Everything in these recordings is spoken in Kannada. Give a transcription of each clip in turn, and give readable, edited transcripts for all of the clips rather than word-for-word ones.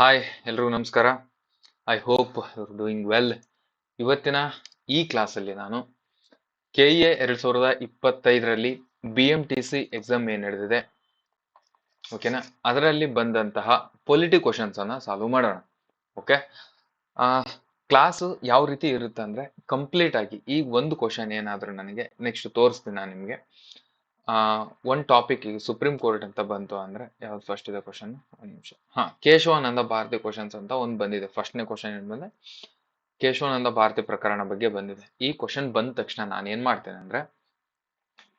ಹಾಯ್ ಎಲ್ರಿಗೂ ನಮಸ್ಕಾರ. I hope you're doing well. ಇವತ್ತಿನ ಈ ಕ್ಲಾಸಲ್ಲಿ ನಾನು KA 2025ರಲ್ಲಿ BMTC ಎಕ್ಸಾಮ್ ಏನ್ ನಡೆದಿದೆ, ಓಕೆನಾ, ಅದರಲ್ಲಿ ಬಂದಂತಹ ಪೊಲಿಟಿ ಕ್ವಶನ್ಸ್ ಅನ್ನ ಸಾಲ್ವ್ ಮಾಡೋಣ. ಓಕೆ, ಕ್ಲಾಸ್ ಯಾವ ರೀತಿ ಇರುತ್ತೆ ಅಂದ್ರೆ ಕಂಪ್ಲೀಟ್ ಆಗಿ ಈ ಒಂದು ಕ್ವಶನ್ ಏನಾದ್ರೂ ನನಗೆ ನೆಕ್ಸ್ಟ್ ತೋರಿಸ್ತೀನಿ ನಾನು ನಿಮಗೆ. ಒಂದು ಟಾಪಿಕ್ ಈಗ ಸುಪ್ರೀಂ ಕೋರ್ಟ್ ಅಂತ ಬಂತು ಅಂದ್ರೆ ಯಾವ್ದು ಫಸ್ಟ್ ಇದೆ ಕ್ವಶನ್, ಒಂದು ನಿಮಿಷ. ಕೇಶವಾನಂದ ಭಾರತಿ ಕ್ವಶನ್ಸ್ ಅಂತ ಒಂದು ಬಂದಿದೆ. ಫಸ್ಟ್ನೇ ಕ್ವಶನ್ ಏನ್ಬಂದ್ರೆ ಕೇಶವಾನಂದ ಭಾರತಿ ಪ್ರಕರಣ ಬಗ್ಗೆ ಬಂದಿದೆ. ಈ ಕ್ವಶನ್ ಬಂದ ತಕ್ಷಣ ನಾನು ಏನ್ ಮಾಡ್ತೇನೆ ಅಂದ್ರೆ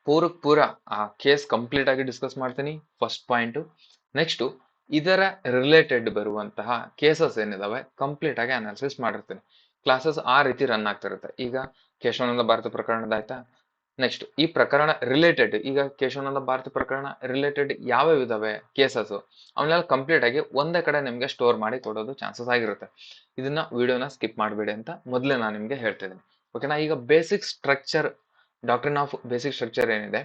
ಪೂರ ಆ ಕೇಸ್ ಕಂಪ್ಲೀಟ್ ಆಗಿ ಡಿಸ್ಕಸ್ ಮಾಡ್ತೀನಿ, ಫಸ್ಟ್ ಪಾಯಿಂಟ್. ನೆಕ್ಸ್ಟ್ ಇದರ ರಿಲೇಟೆಡ್ ಬರುವಂತಹ ಕೇಸಸ್ ಏನಿದಾವೆ ಕಂಪ್ಲೀಟ್ ಆಗಿ ಅನಾಲಿಸಿಸ್ ಮಾಡಿರ್ತೀನಿ. ಕ್ಲಾಸಸ್ ಆ ರೀತಿ ರನ್ ಆಗ್ತಿರುತ್ತೆ. ಈಗ ಕೇಶವಾನಂದ ಭಾರತಿ ಪ್ರಕರಣದ ಆಯ್ತಾ, ನೆಕ್ಸ್ಟ್ ಈ ಪ್ರಕರಣ ರಿಲೇಟೆಡ್, ಈಗ ಕೇಶವಾನಂದ ಭಾರತಿ ಪ್ರಕರಣ ರಿಲೇಟೆಡ್ ಯಾವ್ಯಾವ ಇದಾವೆ ಕೇಸಸ್, ಅವನ್ನೆಲ್ಲ ಕಂಪ್ಲೀಟ್ ಆಗಿ ಒಂದೇ ಕಡೆ ನಿಮ್ಗೆ ಸ್ಟೋರ್ ಮಾಡಿ ಕೊಡೋದು ಚಾನ್ಸಸ್ ಆಗಿರುತ್ತೆ. ಇದನ್ನ ವಿಡಿಯೋನ ಸ್ಕಿಪ್ ಮಾಡಬೇಡಿ ಅಂತ ಮೊದಲೇ ನಾನು ನಿಮ್ಗೆ ಹೇಳ್ತಿದ್ದೀನಿ. ಓಕೆನಾ. ಈಗ basic structure, doctrine of basic structure ಏನಿದೆ,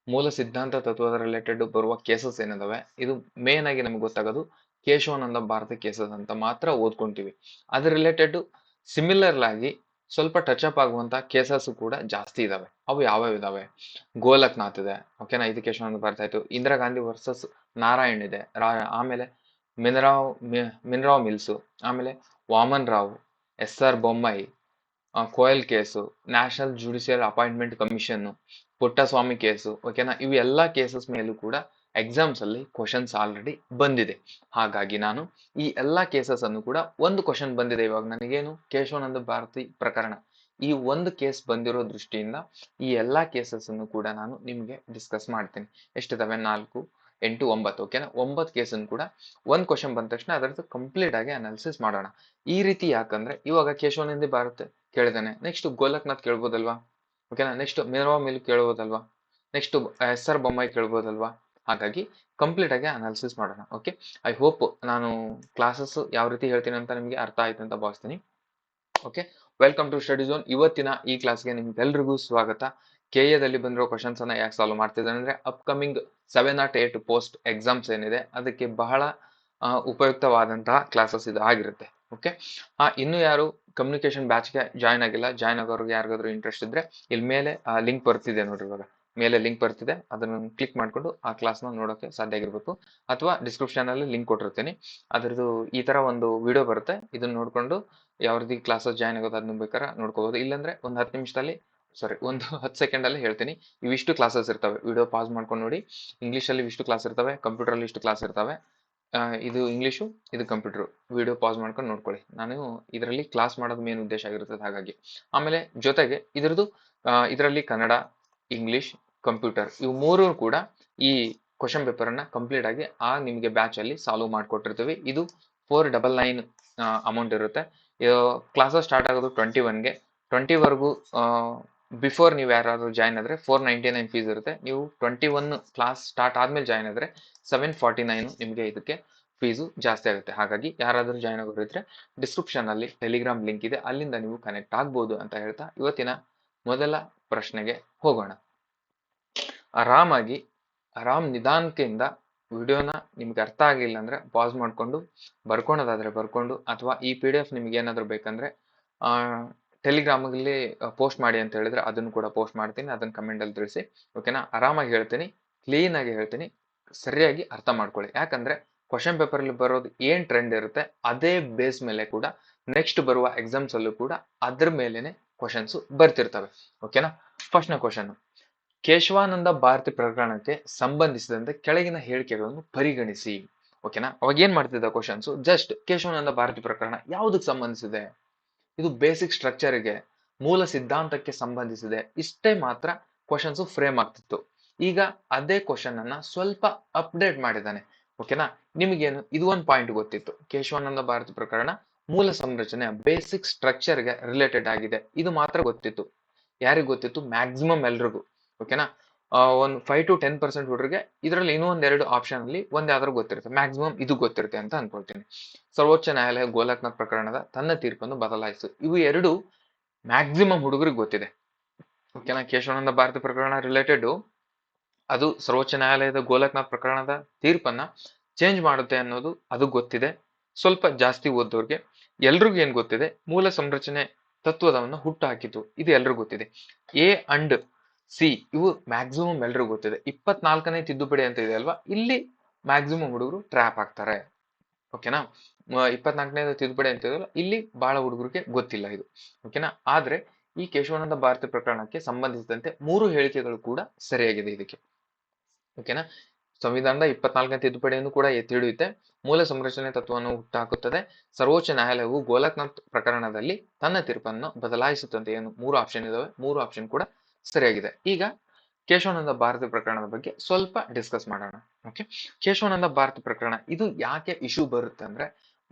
ಮೂಲ ಸಿದ್ಧಾಂತ ತತ್ವದ ರಿಲೇಟೆಡ್ ಬರುವ ಕೇಸಸ್ ಏನಿದಾವೆ, ಇದು ಮೇನ್ ಆಗಿ ನಮ್ಗೆ ಗೊತ್ತಾಗೋದು ಕೇಶವಾನಂದ ಭಾರತಿ ಕೇಸಸ್ ಅಂತ ಮಾತ್ರ ಓದ್ಕೊಂತೀವಿ. ಅದ್ರ ರಿಲೇಟೆಡ್ ಸಿಮಿಲರ್ ಆಗಿ ಸ್ವಲ್ಪ ಟಚ್ ಅಪ್ ಆಗುವಂತ ಕೇಸಸ್ ಕೂಡ ಜಾಸ್ತಿ ಇದಾವೆ. ಅವು ಯಾವ್ಯಾವ ಇದಾವೆ, ಗೋಲಕ್ನಾಥ್ ಇದೆ, ಓಕೆನಾ, ಇದು ಕೇಶವಾನಂದ ಭಾರತಿ ಆಯ್ತು. ಇಂದಿರಾ ಗಾಂಧಿ ವರ್ಸಸ್ ನಾರಾಯಣ್ ಇದೆ, ಆಮೇಲೆ ಮಿನ್ರಾವ್ ಮಿಲ್ಸು, ಆಮೇಲೆ Vaman Rao, SR Bommai, Koel case, national judicial appointment commission, Puttaswamy case, ಓಕೆನಾ, ಇವು ಎಲ್ಲಾ ಕೇಸಸ್ ಮೇಲೂ ಕೂಡ ಎಕ್ಸಾಮ್ಸ್ ಅಲ್ಲಿ ಕ್ವಶನ್ಸ್ ಆಲ್ರೆಡಿ ಬಂದಿದೆ. ಹಾಗಾಗಿ ನಾನು ಈ ಎಲ್ಲಾ ಕೇಸಸ್ ಅನ್ನು ಕೂಡ ಒಂದು ಕ್ವಶನ್ ಬಂದಿದೆ ಇವಾಗ ನನಗೇನು, ಕೇಶವಾನಂದ ಭಾರತಿ ಪ್ರಕರಣ, ಈ ಒಂದು ಕೇಸ್ ಬಂದಿರೋ ದೃಷ್ಟಿಯಿಂದ ಈ ಎಲ್ಲಾ ಕೇಸಸ್ ಅನ್ನು ಕೂಡ ನಾನು ನಿಮ್ಗೆ ಡಿಸ್ಕಸ್ ಮಾಡ್ತೀನಿ. ಎಷ್ಟಿದಾವೆ, 4, 8, 9, ಓಕೆನಾ, 9 ಕೇಸನ್ನು ಕೂಡ ಒಂದ್ ಕ್ವಶನ್ ಬಂದ ತಕ್ಷಣ ಅದರದ್ದು ಕಂಪ್ಲೀಟ್ ಆಗಿ ಅನಾಲಿಸಿಸ್ ಮಾಡೋಣ. ಈ ರೀತಿ ಯಾಕಂದ್ರೆ ಇವಾಗ ಕೇಶವಾನಂದ ಭಾರತಿ ಕೇಳಿದಾನೆ, ನೆಕ್ಸ್ಟ್ ಗೋಲಕ್ನಾಥ್ ಕೇಳ್ಬೋದಲ್ವಾ, ಓಕೆನಾ, ನೆಕ್ಸ್ಟ್ ಮಿನರ್ವಾ ಮಿಲ್ ಕೇಳ್ಬೋದಲ್ವಾ, ನೆಕ್ಸ್ಟ್ SR ಬೊಮ್ಮಾಯಿ ಕೇಳ್ಬೋದಲ್ವಾ. ಹಾಗಾಗಿ ಕಂಪ್ಲೀಟ್ ಆಗಿ ಅನಾಲಿಸಿಸ್ ಮಾಡೋಣ. ಓಕೆ, ಐ ಹೋಪ್ ನಾನು ಕ್ಲಾಸಸ್ ಯಾವ ರೀತಿ ಹೇಳ್ತೀನಿ ಅಂತ ನಿಮಗೆ ಅರ್ಥ ಆಯ್ತು ಅಂತ ಭಾವಿಸ್ತೀನಿ. Okay, welcome to study zone. ಇವತ್ತಿನ ಈ ಕ್ಲಾಸ್ಗೆ ನಿಮ್ಗೆಲ್ರಿಗೂ ಸ್ವಾಗತ. KAದಲ್ಲಿ ಬಂದಿರೋ ಕ್ವಶನ್ಸ್ ಅನ್ನ ಯಾಕೆ ಸಾಲ್ವ್ ಮಾಡ್ತಿದ್ದೇನೆ ಅಂದ್ರೆ ಅಪ್ಕಮಿಂಗ್ 7 or 8 ಪೋಸ್ಟ್ ಎಕ್ಸಾಮ್ಸ್ ಏನಿದೆ ಅದಕ್ಕೆ ಬಹಳ ಉಪಯುಕ್ತವಾದಂತಹ ಕ್ಲಾಸಸ್ ಇದು ಆಗಿರುತ್ತೆ. ಓಕೆ, ಇನ್ನು ಯಾರು ಕಮ್ಯುನಿಕೇಶನ್ ಬ್ಯಾಚ್ಗೆ ಜಾಯ್ನ್ ಆಗಿಲ್ಲ, ಜಾಯ್ನ್ ಆಗೋರಿಗೆ ಯಾರಿಗಾದ್ರೂ ಇಂಟ್ರೆಸ್ಟ್ ಇದ್ರೆ ಇಲ್ಲಿ ಮೇಲೆ ಲಿಂಕ್ ಬರ್ತಿದೆ ನೋಡ್ರಿ, ಇವಾಗ ಮೇಲೆ ಲಿಂಕ್ ಬರ್ತಿದೆ, ಅದನ್ನು ಕ್ಲಿಕ್ ಮಾಡ್ಕೊಂಡು ಆ ಕ್ಲಾಸ್ನ ನೋಡೋಕೆ ಸಾಧ್ಯ ಆಗಿರ್ಬೇಕು. ಅಥವಾ ಡಿಸ್ಕ್ರಿಪ್ಷನ್ ಅಲ್ಲಿ ಲಿಂಕ್ ಕೊಟ್ಟಿರ್ತೀನಿ, ಅದ್ರದ್ದು ಈ ತರ ಒಂದು ವಿಡಿಯೋ ಬರುತ್ತೆ, ಇದನ್ನ ನೋಡ್ಕೊಂಡು ಯಾವ ರೀತಿ ಕ್ಲಾಸಸ್ ಜಾಯ್ನ್ ಆಗೋದು ಅದನ್ನ ಬೇಕಾದ್ರೆ ನೋಡ್ಕೋಬಹುದು. ಇಲ್ಲಾಂದ್ರೆ ಒಂದು 10 ನಿಮಿಷದಲ್ಲಿ, ಸಾರಿ, ಒಂದು 10 ಸೆಕೆಂಡ್ ಅಲ್ಲಿ ಹೇಳ್ತೀನಿ. ಇವಿಷ್ಟು ಕ್ಲಾಸಸ್ ಇರ್ತವೆ, ವಿಡಿಯೋ ಪಾಸ್ ಮಾಡ್ಕೊಂಡು ನೋಡಿ. ಇಂಗ್ಲೀಷಲ್ಲಿ ಇಷ್ಟು ಕ್ಲಾಸ್ ಇರ್ತವೆ, ಕಂಪ್ಯೂಟರ್ ಅಲ್ಲಿ ಇಷ್ಟು ಕ್ಲಾಸ್ ಇರ್ತವೆ. ಇದು ಇಂಗ್ಲೀಷು, ಇದು ಕಂಪ್ಯೂಟರ್. ವಿಡಿಯೋ ಪಾಸ್ ಮಾಡ್ಕೊಂಡು ನೋಡ್ಕೊಳ್ಳಿ. ನಾನು ಇದರಲ್ಲಿ ಕ್ಲಾಸ್ ಮಾಡೋದು ಮೇನ್ ಉದ್ದೇಶ ಆಗಿರ್ತದೆ. ಹಾಗಾಗಿ ಆಮೇಲೆ ಜೊತೆಗೆ ಇದರಲ್ಲಿ ಕನ್ನಡ, ಇಂಗ್ಲಿಷ್, ಕಂಪ್ಯೂಟರ್ ಇವು ಮೂರು ಕೂಡ ಈ ಕ್ವಶನ್ ಪೇಪರ್ ಅನ್ನ ಕಂಪ್ಲೀಟ್ ಆಗಿ ನಿಮಗೆ ಬ್ಯಾಚ್ ಅಲ್ಲಿ ಸಾಲ್ವ್ ಮಾಡ್ಕೊಟ್ಟಿರ್ತೀವಿ. ಇದು 499 ಅಮೌಂಟ್ ಇರುತ್ತೆ. ಕ್ಲಾಸಸ್ ಸ್ಟಾರ್ಟ್ ಆಗೋದು 21ಗೆ, 20ವರೆಗೂ ಬಿಫೋರ್ ನೀವು ಯಾರಾದ್ರೂ ಜಾಯ್ನ್ ಆದ್ರೆ 499 ಫೀಸ್ ಇರುತ್ತೆ. ನೀವು 21 ಕ್ಲಾಸ್ ಸ್ಟಾರ್ಟ್ ಆದ್ಮೇಲೆ ಜಾಯ್ನ್ ಆದ್ರೆ 749 ನಿಮಗೆ ಇದಕ್ಕೆ ಫೀಸು ಜಾಸ್ತಿ ಆಗುತ್ತೆ. ಹಾಗಾಗಿ ಯಾರಾದ್ರೂ ಜಾಯ್ನ್ ಆಗೋರಿದ್ರೆ ಡಿಸ್ಕ್ರಿಪ್ಷನ್ ಅಲ್ಲಿ ಟೆಲಿಗ್ರಾಮ್ ಲಿಂಕ್ ಇದೆ, ಅಲ್ಲಿಂದ ನೀವು ಕನೆಕ್ಟ್ ಆಗ್ಬೋದು ಅಂತ ಹೇಳ್ತಾ ಇವತ್ತಿನ ಮೊದಲ ಪ್ರಶ್ನೆಗೆ ಹೋಗೋಣ. ಆರಾಮ್ ನಿಧಾನಕೆಯಿಂದ ವಿಡಿಯೋನ ನಿಮ್ಗೆ ಅರ್ಥ ಆಗಿಲ್ಲ ಅಂದ್ರೆ ಪಾಸ್ ಮಾಡ್ಕೊಂಡು ಬರ್ಕೊಳೋದಾದ್ರೆ ಬರ್ಕೊಂಡು, ಅಥವಾ ಈ PDF ನಿಮ್ಗೆ ಏನಾದ್ರು ಬೇಕಂದ್ರೆ ಟೆಲಿಗ್ರಾಮಲ್ಲಿ ಪೋಸ್ಟ್ ಮಾಡಿ ಅಂತ ಹೇಳಿದ್ರೆ ಅದನ್ನು ಕೂಡ ಪೋಸ್ಟ್ ಮಾಡ್ತೀನಿ, ಅದನ್ನ ಕಮೆಂಟ್ ಅಲ್ಲಿ ತಿಳಿಸಿ. ಓಕೆನಾ, ಆರಾಮಾಗಿ ಹೇಳ್ತೀನಿ, ಕ್ಲೀನ್ ಆಗಿ ಹೇಳ್ತೀನಿ, ಸರಿಯಾಗಿ ಅರ್ಥ ಮಾಡ್ಕೊಳ್ಳಿ. ಯಾಕಂದ್ರೆ ಕ್ವಶನ್ ಪೇಪರ್ ಅಲ್ಲಿ ಬರೋದು ಏನ್ ಟ್ರೆಂಡ್ ಇರುತ್ತೆ ಅದೇ ಬೇಸ್ ಮೇಲೆ ಕೂಡ ನೆಕ್ಸ್ಟ್ ಬರುವ ಎಕ್ಸಾಮ್ಸ್ ಅಲ್ಲೂ ಕೂಡ ಅದ್ರ ಮೇಲೆನೆ ಕ್ವಶನ್ಸ್ ಬರ್ತಿರ್ತವೆ. ಓಕೆನಾ, ಫಸ್ಟ್ನ ಕ್ವಶನ್, ಕೇಶವಾನಂದ ಭಾರತಿ ಪ್ರಕರಣಕ್ಕೆ ಸಂಬಂಧಿಸಿದಂತೆ ಕೆಳಗಿನ ಹೇಳಿಕೆಗಳನ್ನು ಪರಿಗಣಿಸಿ. ಓಕೆನಾ, ಅವಾಗ ಏನ್ ಮಾಡ್ತಿದ್ದ ಕ್ವಶನ್ಸ್, ಜಸ್ಟ್ ಕೇಶವಾನಂದ ಭಾರತಿ ಪ್ರಕರಣ ಯಾವುದಕ್ಕೆ ಸಂಬಂಧಿಸಿದೆ, ಇದು ಬೇಸಿಕ್ ಸ್ಟ್ರಕ್ಚರ್ಗೆ, ಮೂಲ ಸಿದ್ಧಾಂತಕ್ಕೆ ಸಂಬಂಧಿಸಿದೆ, ಇಷ್ಟೇ ಮಾತ್ರ ಕ್ವಶನ್ಸ್ ಫ್ರೇಮ್ ಆಗ್ತಿತ್ತು. ಈಗ ಅದೇ ಕ್ವಶನ್ ಅನ್ನ ಸ್ವಲ್ಪ ಅಪ್ಡೇಟ್ ಮಾಡಿದ್ದಾನೆ. ಓಕೆನಾ, ನಿಮಗೇನು ಇದು ಒಂದು ಪಾಯಿಂಟ್ ಗೊತ್ತಿತ್ತು, ಕೇಶವಾನಂದ ಭಾರತಿ ಪ್ರಕರಣ ಮೂಲ ಸಂರಚನೆ ಬೇಸಿಕ್ ಸ್ಟ್ರಕ್ಚರ್ಗೆ ರಿಲೇಟೆಡ್ ಆಗಿದೆ, ಇದು ಮಾತ್ರ ಗೊತ್ತಿತ್ತು. ಯಾರಿಗ್ ಗೊತ್ತಿತ್ತು, ಮ್ಯಾಕ್ಸಿಮಮ್ ಎಲ್ರಿಗೂ. ಓಕೆನಾ, ಒಂದು 5 to 10% ಹುಡುಗರಿಗೆ ಇದರಲ್ಲಿ ಇನ್ನೂ ಒಂದೆರಡು ಆಪ್ಷನ್ ಅಲ್ಲಿ ಒಂದ್ ಯಾವ್ದಾದ್ರು ಗೊತ್ತಿರುತ್ತೆ, ಮ್ಯಾಕ್ಸಿಮಮ್ ಇದು ಗೊತ್ತಿರುತ್ತೆ ಅಂತ ಅನ್ಕೊಳ್ತೀನಿ. ಸರ್ವೋಚ್ಚ ನ್ಯಾಯಾಲಯ ಗೋಲಕ್ನಾಥ್ ಪ್ರಕರಣದ ತನ್ನ ತೀರ್ಪನ್ನು ಬದಲಾಯಿಸಿತು, ಇವು ಎರಡು ಮ್ಯಾಕ್ಸಿಮಮ್ ಹುಡುಗರಿಗೆ ಗೊತ್ತಿದೆ. ಓಕೆನಾ, ಕೇಶವಾನಂದ ಭಾರತಿ ಪ್ರಕರಣ ರಿಲೇಟೆಡ್ ಅದು ಸರ್ವೋಚ್ಚ ನ್ಯಾಯಾಲಯದ ಗೋಲಕ್ನಾಥ್ ಪ್ರಕರಣದ ತೀರ್ಪನ್ನ ಚೇಂಜ್ ಮಾಡುತ್ತೆ ಅನ್ನೋದು ಅದು ಗೊತ್ತಿದೆ. ಸ್ವಲ್ಪ ಜಾಸ್ತಿ ಓದೋರ್ಗೆ ಎಲ್ರಿಗೂ ಏನ್ ಗೊತ್ತಿದೆ, ಮೂಲ ಸಂರಚನೆ ತತ್ವದವನ್ನು ಹುಟ್ಟು ಹಾಕಿತು, ಇದು ಎಲ್ರಿಗೂ ಗೊತ್ತಿದೆ. ಎ ಅಂಡ್ ಸಿ ಇವು ಮ್ಯಾಕ್ಸಿಮಮ್ ಎಲ್ರಿಗೂ ಗೊತ್ತಿದೆ. 24ನೇ ತಿದ್ದುಪಡಿ ಅಂತ ಇದೆ ಅಲ್ವಾ, ಇಲ್ಲಿ ಮ್ಯಾಕ್ಸಿಮಮ್ ಹುಡುಗರು ಟ್ರ್ಯಾಪ್ ಆಗ್ತಾರೆ. ಓಕೆನಾ, 24ನೇ ತಿದ್ದುಪಡಿ ಅಂತ ಇದೆಯಲ್ಲ, ಇಲ್ಲಿ ಬಹಳ ಹುಡುಗರಿಗೆ ಗೊತ್ತಿಲ್ಲ ಇದು. ಓಕೆನಾ, ಆದ್ರೆ ಈ ಕೇಶವಾನಂದ ಭಾರತಿ ಪ್ರಕರಣಕ್ಕೆ ಸಂಬಂಧಿಸಿದಂತೆ 3 ಹೇಳಿಕೆಗಳು ಕೂಡ ಸರಿಯಾಗಿದೆ ಇದಕ್ಕೆ. ಓಕೆನಾ, ಸಂವಿಧಾನದ 24ನೇ ತಿದ್ದುಪಡಿಯನ್ನು ಕೂಡ ಎತ್ತಿ ಹಿಡಿಯುತ್ತೆ, ಮೂಲ ಸಂರಚನೆ ತತ್ವವನ್ನು ಹುಟ್ಟುಹಾಕುತ್ತದೆ, ಸರ್ವೋಚ್ಚ ನ್ಯಾಯಾಲಯವು ಗೋಲಕ್ನಾಥ್ ಪ್ರಕರಣದಲ್ಲಿ ತನ್ನ ತೀರ್ಪನ್ನು ಬದಲಾಯಿಸುತ್ತಂತೆ. ಏನು 3 ಆಪ್ಷನ್ ಇದಾವೆ, 3 ಆಪ್ಷನ್ ಕೂಡ ಸರಿಯಾಗಿದೆ. ಈಗ ಕೇಶವಾನಂದ ಭಾರತಿ ಪ್ರಕರಣದ ಬಗ್ಗೆ ಸ್ವಲ್ಪ ಡಿಸ್ಕಸ್ ಮಾಡೋಣ. ಓಕೆ, ಕೇಶವಾನಂದ ಭಾರತಿ ಪ್ರಕರಣ ಇದು ಯಾಕೆ ಇಶ್ಯೂ ಬರುತ್ತೆ ಅಂದ್ರೆ,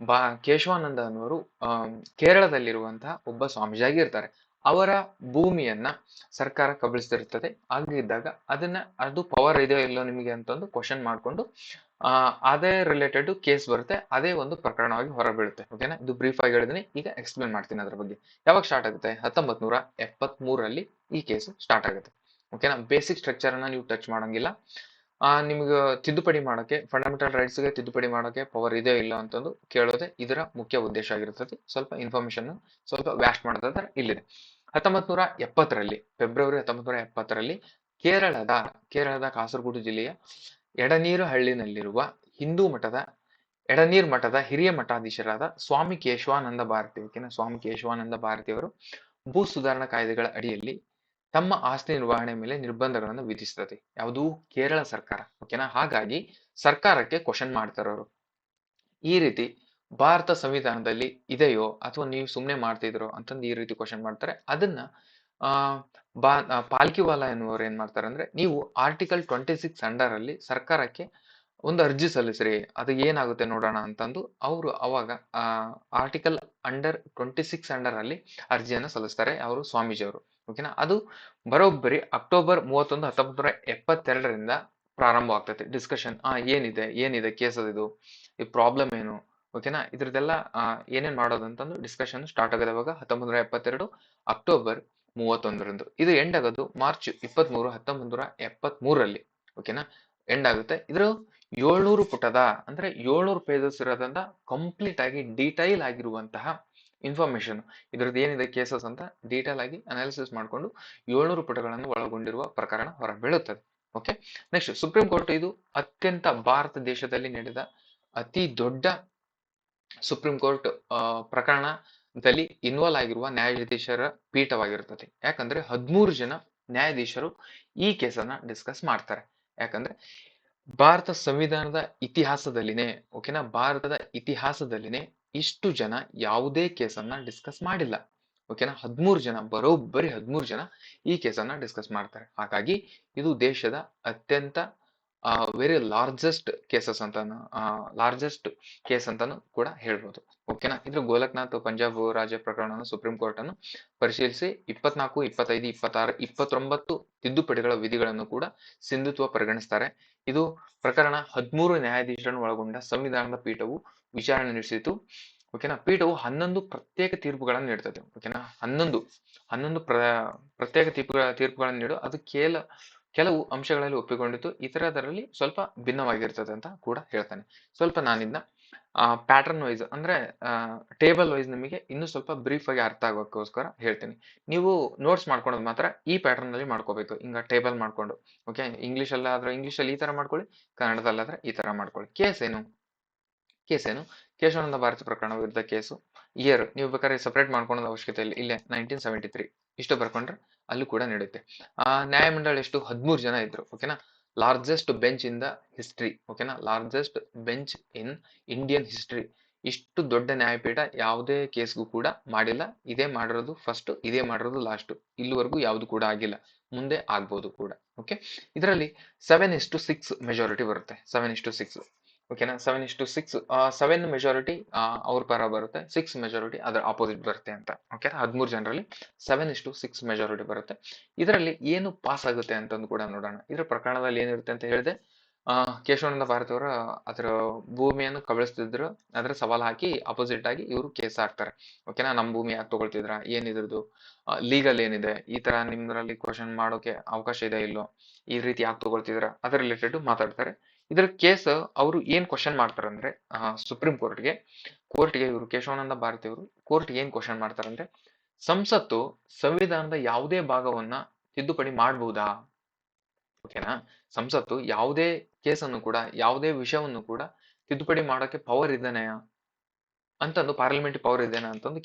ಕೇಶವಾನಂದ ಅನ್ನೋರು ಕೇರಳದಲ್ಲಿರುವಂತಹ ಒಬ್ಬ ಸ್ವಾಮೀಜಿಯಾಗಿ ಇರ್ತಾರೆ. ಅವರ ಭೂಮಿಯನ್ನ ಸರ್ಕಾರ ಕಬಳಿಸ್ತಿರ್ತದೆ. ಹಾಗಿದ್ದಾಗ ಅದು ಪವರ್ ಇದೆಯೋ ಇಲ್ಲೋ ನಿಮಗೆ ಅಂತಂದು ಕ್ವಶನ್ ಮಾಡ್ಕೊಂಡು ಅದೇ ರಿಲೇಟೆಡ್ ಕೇಸ್ ಬರುತ್ತೆ, ಅದೇ ಒಂದು ಪ್ರಕರಣವಾಗಿ ಹೊರಬೀಳುತ್ತೆ. ಓಕೆನಾ, ಇದು ಬ್ರೀಫ್ ಆಗಿ ಹೇಳಿದೀನಿ, ಈಗ ಎಕ್ಸ್ಪ್ಲೇನ್ ಮಾಡ್ತೀನಿ ಅದ್ರ ಬಗ್ಗೆ. ಯಾವಾಗ ಸ್ಟಾರ್ಟ್ ಆಗುತ್ತೆ? 1973ರಲ್ಲಿ ಈ ಕೇಸು ಸ್ಟಾರ್ಟ್ ಆಗುತ್ತೆ. ಓಕೆನಾ, ಬೇಸಿಕ್ ಸ್ಟ್ರಕ್ಚರ್ ಅನ್ನ ನೀವು ಟಚ್ ಮಾಡಂಗಿಲ್ಲ. ನಿಮ್ಗೆ ತಿದ್ದುಪಡಿ ಮಾಡೋಕೆ, ಫಂಡಮೆಂಟಲ್ ರೈಟ್ಸ್ಗೆ ತಿದ್ದುಪಡಿ ಮಾಡೋಕೆ ಪವರ್ ಇದೆಯೋ ಇಲ್ಲ ಅಂತಂದು ಕೇಳೋದೆ ಇದರ ಮುಖ್ಯ ಉದ್ದೇಶ ಆಗಿರ್ತದೆ. ಸ್ವಲ್ಪ ಇನ್ಫಾರ್ಮೇಶನ್ ಸ್ವಲ್ಪ ವ್ಯಾಸ್ಟ್ ಮಾಡೋದಾದ್ರೆ ಇಲ್ಲಿದೆ. 1970ರಲ್ಲಿ ಫೆಬ್ರವರಿ 1970ರಲ್ಲಿ ಕೇರಳದ ಕಾಸರಗೋಡು ಜಿಲ್ಲೆಯ ಎಡನೀರುಹಳ್ಳಿನಲ್ಲಿರುವ ಹಿಂದೂ ಮಠದ ಎಡನೀರ್ ಮಠದ ಹಿರಿಯ ಮಠಾಧೀಶರಾದ ಸ್ವಾಮಿ ಕೇಶವಾನಂದ ಭಾರತಿ, ಓಕೆನಾ, ಸ್ವಾಮಿ ಕೇಶವಾನಂದ ಭಾರತಿಯವರು ಭೂ ಸುಧಾರಣಾ ಕಾಯ್ದೆಗಳ ಅಡಿಯಲ್ಲಿ ತಮ್ಮ ಆಸ್ತಿ ನಿರ್ವಹಣೆ ಮೇಲೆ ನಿರ್ಬಂಧಗಳನ್ನು ವಿಧಿಸ್ತದೆ. ಯಾವುದು? ಕೇರಳ ಸರ್ಕಾರ. ಓಕೆನಾ, ಹಾಗಾಗಿ ಸರ್ಕಾರಕ್ಕೆ ಕ್ವಶನ್ ಮಾಡ್ತಾರೆ ಅವರು, ಈ ರೀತಿ ಭಾರತ ಸಂವಿಧಾನದಲ್ಲಿ ಇದೆಯೋ ಅಥವಾ ನೀವು ಸುಮ್ಮನೆ ಮಾಡ್ತಿದ್ರೋ ಅಂತಂದು ಈ ರೀತಿ ಕ್ವಶನ್ ಮಾಡ್ತಾರೆ. ಅದನ್ನ ಪಾಲ್ಕಿವಾಲ ಎನ್ನುವರು ಏನ್ ಮಾಡ್ತಾರೆ ಅಂದ್ರೆ, ನೀವು ಆರ್ಟಿಕಲ್ 26 ಅಂಡರ್ ಅಲ್ಲಿ ಸರ್ಕಾರಕ್ಕೆ ಒಂದು ಅರ್ಜಿ ಸಲ್ಲಿಸ್ರಿ, ಅದು ಏನಾಗುತ್ತೆ ನೋಡೋಣ ಅಂತಂದು ಅವರು ಅವಾಗ ಆರ್ಟಿಕಲ್ ಅಂಡರ್ 26 ಅಂಡರ್ ಅಲ್ಲಿ ಅರ್ಜಿಯನ್ನು ಸಲ್ಲಿಸ್ತಾರೆ ಅವರು ಸ್ವಾಮೀಜಿ ಅವರು. ಓಕೆನಾ, ಅದು ಬರೋಬ್ಬರಿ ಅಕ್ಟೋಬರ್ 31, 1972ರಿಂದ ಪ್ರಾರಂಭ ಆಗ್ತೈತೆ ಡಿಸ್ಕಷನ್. ಏನಿದೆ ಕೇಸ್ ಅದು, ಈ ಪ್ರಾಬ್ಲಮ್ ಏನು, ಓಕೆನಾ, ಇದ್ರದ್ದೆಲ್ಲ ಏನೇನ್ ಮಾಡೋದಂತಂದು ಡಿಸ್ಕಷನ್ ಸ್ಟಾರ್ಟ್ ಆಗೋದು ಅವಾಗ 1972 ಅಕ್ಟೋಬರ್ 31ರಂದು. ಇದು ಎಂಡ್ ಆಗೋದು ಮಾರ್ಚ್ 23, 1973ರಲ್ಲಿ. ಓಕೆನಾ, ಎಂಡ್ ಆಗುತ್ತೆ. ಇದ್ರ 700 ಪುಟದ ಅಂದ್ರೆ 700 ಪೇಜಸ್ ಇರೋದ್ರಿಂದ ಕಂಪ್ಲೀಟ್ ಆಗಿ ಡೀಟೈಲ್ ಆಗಿರುವಂತಹ ಇನ್ಫಾರ್ಮೇಶನ್, ಇದ್ರದ್ದು ಏನಿದೆ ಕೇಸಸ್ ಅಂತ ಡೀಟೇಲ್ ಆಗಿ ಅನಾಲಿಸಿಸ್ ಮಾಡಿಕೊಂಡು 700 ಪುಟಗಳನ್ನು ಒಳಗೊಂಡಿರುವ ಪ್ರಕರಣ ಹೊರಬೀಳುತ್ತದೆ. Okay, next supreme court. ಇದು ಅತ್ಯಂತ ಭಾರತ ದೇಶದಲ್ಲಿ ನಡೆದ ಅತಿ ದೊಡ್ಡ ಸುಪ್ರೀಂ ಕೋರ್ಟ್ ಪ್ರಕರಣದಲ್ಲಿ ಇನ್ವಾಲ್ವ್ ಆಗಿರುವ ನ್ಯಾಯಾಧೀಶರ ಪೀಠವಾಗಿರುತ್ತದೆ. ಯಾಕಂದ್ರೆ 13 ಜನ ನ್ಯಾಯಾಧೀಶರು ಈ ಕೇಸನ್ನ ಡಿಸ್ಕಸ್ ಮಾಡ್ತಾರೆ. ಯಾಕಂದ್ರೆ ಭಾರತ ಸಂವಿಧಾನದ ಇತಿಹಾಸದಲ್ಲಿನೇ, ಓಕೆನಾ, ಭಾರತದ ಇತಿಹಾಸದಲ್ಲಿನೇ ಇಷ್ಟು ಜನ ಯಾವುದೇ ಕೇಸನ್ನ ಡಿಸ್ಕಸ್ ಮಾಡಿಲ್ಲ. ಓಕೆನಾ, 13 ಜನ, ಬರೋಬ್ಬರಿ 13 ಜನ ಈ ಕೇಸನ್ನ ಡಿಸ್ಕಸ್ ಮಾಡ್ತಾರೆ. ಹಾಗಾಗಿ ಇದು ದೇಶದ ಅತ್ಯಂತ ವೆರಿ ಲಾರ್ಜೆಸ್ಟ್ ಕೇಸಸ್ ಅಂತಾನು ಲಾರ್ಜೆಸ್ಟ್ ಕೇಸ್ ಅಂತಾನು ಕೂಡ ಹೇಳ್ಬೋದು. ಓಕೆನಾ, ಇದ್ರ ಗೋಲಕ್ನಾಥ್ ಪಂಜಾಬ್ ರಾಜ್ಯ ಪ್ರಕರಣವನ್ನು ಸುಪ್ರೀಂ ಕೋರ್ಟ್ ಅನ್ನು ಪರಿಶೀಲಿಸಿ 24, 25, 26, 29 ತಿದ್ದುಪಡಿಗಳ ವಿಧಿಗಳನ್ನು ಕೂಡ ಸಿಂಧುತ್ವ ಪರಿಗಣಿಸ್ತಾರೆ. ಇದು ಪ್ರಕರಣ 13 ನ್ಯಾಯಾಧೀಶರನ್ನು ಒಳಗೊಂಡ ಸಂವಿಧಾನದ ಪೀಠವು ವಿಚಾರಣೆ ನಡೆಸಿತು. ಓಕೆನಾ, ಪೀಠವು 11 ಪ್ರತ್ಯೇಕ ತೀರ್ಪುಗಳನ್ನು ನೀಡ್ತದೆ. ಓಕೆನಾ, 11 ಪ್ರತ್ಯೇಕ ತೀರ್ಪುಗಳನ್ನು ನೀಡು, ಅದು ಕೆಲವು ಅಂಶಗಳಲ್ಲಿ ಒಪ್ಪಿಕೊಂಡಿತ್ತು, ಇತರದರಲ್ಲಿ ಸ್ವಲ್ಪ ಭಿನ್ನವಾಗಿರ್ತದೆ ಅಂತ ಕೂಡ ಹೇಳ್ತಾನೆ. ಸ್ವಲ್ಪ ನಾನಿದ್ನ ಪ್ಯಾಟರ್ನ್ ವೈಸ್ ಅಂದ್ರೆ ಟೇಬಲ್ ವೈಸ್ ನಿಮಗೆ ಇನ್ನೂ ಸ್ವಲ್ಪ ಬ್ರೀಫ್ ಆಗಿ ಅರ್ಥ ಆಗೋಕ್ಕೋಸ್ಕರ ಹೇಳ್ತೀನಿ. ನೀವು ನೋಟ್ಸ್ ಮಾಡ್ಕೊಳೋದು ಮಾತ್ರ ಈ ಪ್ಯಾಟರ್ನ್ ಅಲ್ಲಿ ಮಾಡ್ಕೋಬೇಕು, ಹಿಂಗ ಟೇಬಲ್ ಮಾಡ್ಕೊಂಡು. ಓಕೆ, ಇಂಗ್ಲಿಷಲ್ಲಿ ಈ ತರ ಮಾಡ್ಕೊಳ್ಳಿ, ಕನ್ನಡದಲ್ಲಾದ್ರೆ ಈ ತರ ಮಾಡ್ಕೊಳ್ಳಿ. ಕೇಸ್ ಏನು? ಕೇಶವಾನಂದ ಭಾರತಿ ಪ್ರಕರಣ ವಿರುದ್ಧ ಕೇಸು. ಇಯರ್ ನೀವು ಬೇಕಾದ್ರೆ ಸಪರೇಟ್ ಮಾಡ್ಕೊಳ್ಳೋದು ಅವಶ್ಯಕತೆ ಇಲ್ಲ, ಇಲ್ಲೇ 1973 ಇಷ್ಟು ಬರ್ಕೊಂಡ್ರೆ ಅಲ್ಲೂ ಕೂಡ ನಡೆಯುತ್ತೆ. ನ್ಯಾಯಮಂಡಳ ಎಷ್ಟು? 13 ಜನ ಇದ್ರು. ಓಕೆನಾ, largest bench in the history. ಓಕೆನಾ, largest bench in Indian history. ಇಷ್ಟು ದೊಡ್ಡ ನ್ಯಾಯಪೀಠ ಯಾವುದೇ ಕೇಸ್ಗೂ ಕೂಡ ಮಾಡಿಲ್ಲ. ಇದೇ ಮಾಡಿರೋದು ಫಸ್ಟ್, ಇದೇ ಮಾಡಿರೋದು ಲಾಸ್ಟ್. ಇಲ್ಲಿವರೆಗೂ ಯಾವುದು ಕೂಡ ಆಗಿಲ್ಲ, ಮುಂದೆ ಆಗ್ಬೋದು ಕೂಡ. ಓಕೆ, ಇದರಲ್ಲಿ 7:6 ಮೆಜಾರಿಟಿ ಬರುತ್ತೆ. 7:6. ಓಕೆನಾ, 7:6 7 ಮೆಜಾರಿಟಿ ಅವ್ರ ಪರ ಬರುತ್ತೆ, 6 ಮೆಜಾರಿಟಿ ಅದರ ಆಪೋಸಿಟ್ ಬರುತ್ತೆ ಅಂತ. ಓಕೆ, 13 ಜನರಲ್ಲಿ 7:6 ಮೆಜಾರಿಟಿ ಬರುತ್ತೆ. ಇದರಲ್ಲಿ ಏನು ಪಾಸ್ ಆಗುತ್ತೆ ಅಂತಂದು ಕೂಡ ನೋಡೋಣ. ಇದ್ರ ಪ್ರಕರಣದಲ್ಲಿ ಏನಿರುತ್ತೆ ಅಂತ ಹೇಳಿದೆ, ಕೇಶವಾನಂದ ಭಾರತಿ ಅವರ ಅದರ ಭೂಮಿಯನ್ನು ಕಬಳಿಸ್ತಿದ್ರು, ಅದ್ರ ಸವಾಲ್ ಹಾಕಿ ಅಪೋಸಿಟ್ ಆಗಿ ಇವರು ಕೇಸ್ ಹಾಕ್ತಾರೆ. ಓಕೆನಾ, ನಮ್ಮ ಭೂಮಿ ಯಾಕೆ ತಗೊಳ್ತಿದ್ರ, ಏನಿದ್ರದ್ದು ಲೀಗಲ್ ಏನಿದೆ, ಈ ತರ ನಿಮ್ದ್ರಲ್ಲಿ ಕ್ವಶನ್ ಮಾಡೋಕೆ ಅವಕಾಶ ಇದೆ ಇಲ್ಲೋ, ಈ ರೀತಿ ಯಾಕೆ ತಗೊಳ್ತಿದ್ರ, ಅದ್ರ ರಿಲೇಟೆಡ್ ಮಾತಾಡ್ತಾರೆ. ಇದ್ರ ಕೇಸ್ ಅವರು ಏನ್ ಕ್ವಶನ್ ಮಾಡ್ತಾರಂದ್ರೆ ಸುಪ್ರೀಂ ಕೋರ್ಟ್ಗೆ ಇವರು ಕೇಶವಾನಂದ ಭಾರತಿ ಅವರು ಕೋರ್ಟ್ಗೆ ಏನ್ ಕ್ವಶನ್ ಮಾಡ್ತಾರಂದ್ರೆ ಸಂಸತ್ತು ಸಂವಿಧಾನದ ಯಾವುದೇ ಭಾಗವನ್ನ ತಿದ್ದುಪಡಿ ಮಾಡಬಹುದಾ? ಓಕೆನಾ? ಸಂಸತ್ತು ಯಾವುದೇ ಕೇಸನ್ನು ಕೂಡ ಯಾವುದೇ ವಿಷಯವನ್ನು ಕೂಡ ತಿದ್ದುಪಡಿ ಮಾಡೋಕೆ ಪವರ್ ಇದೇನೆಯಾ ಅಂತಂದು ಪಾರ್ಲಿಮೆಂಟ್ ಪವರ್ ಇದೇನಾ ಅಂತಂದು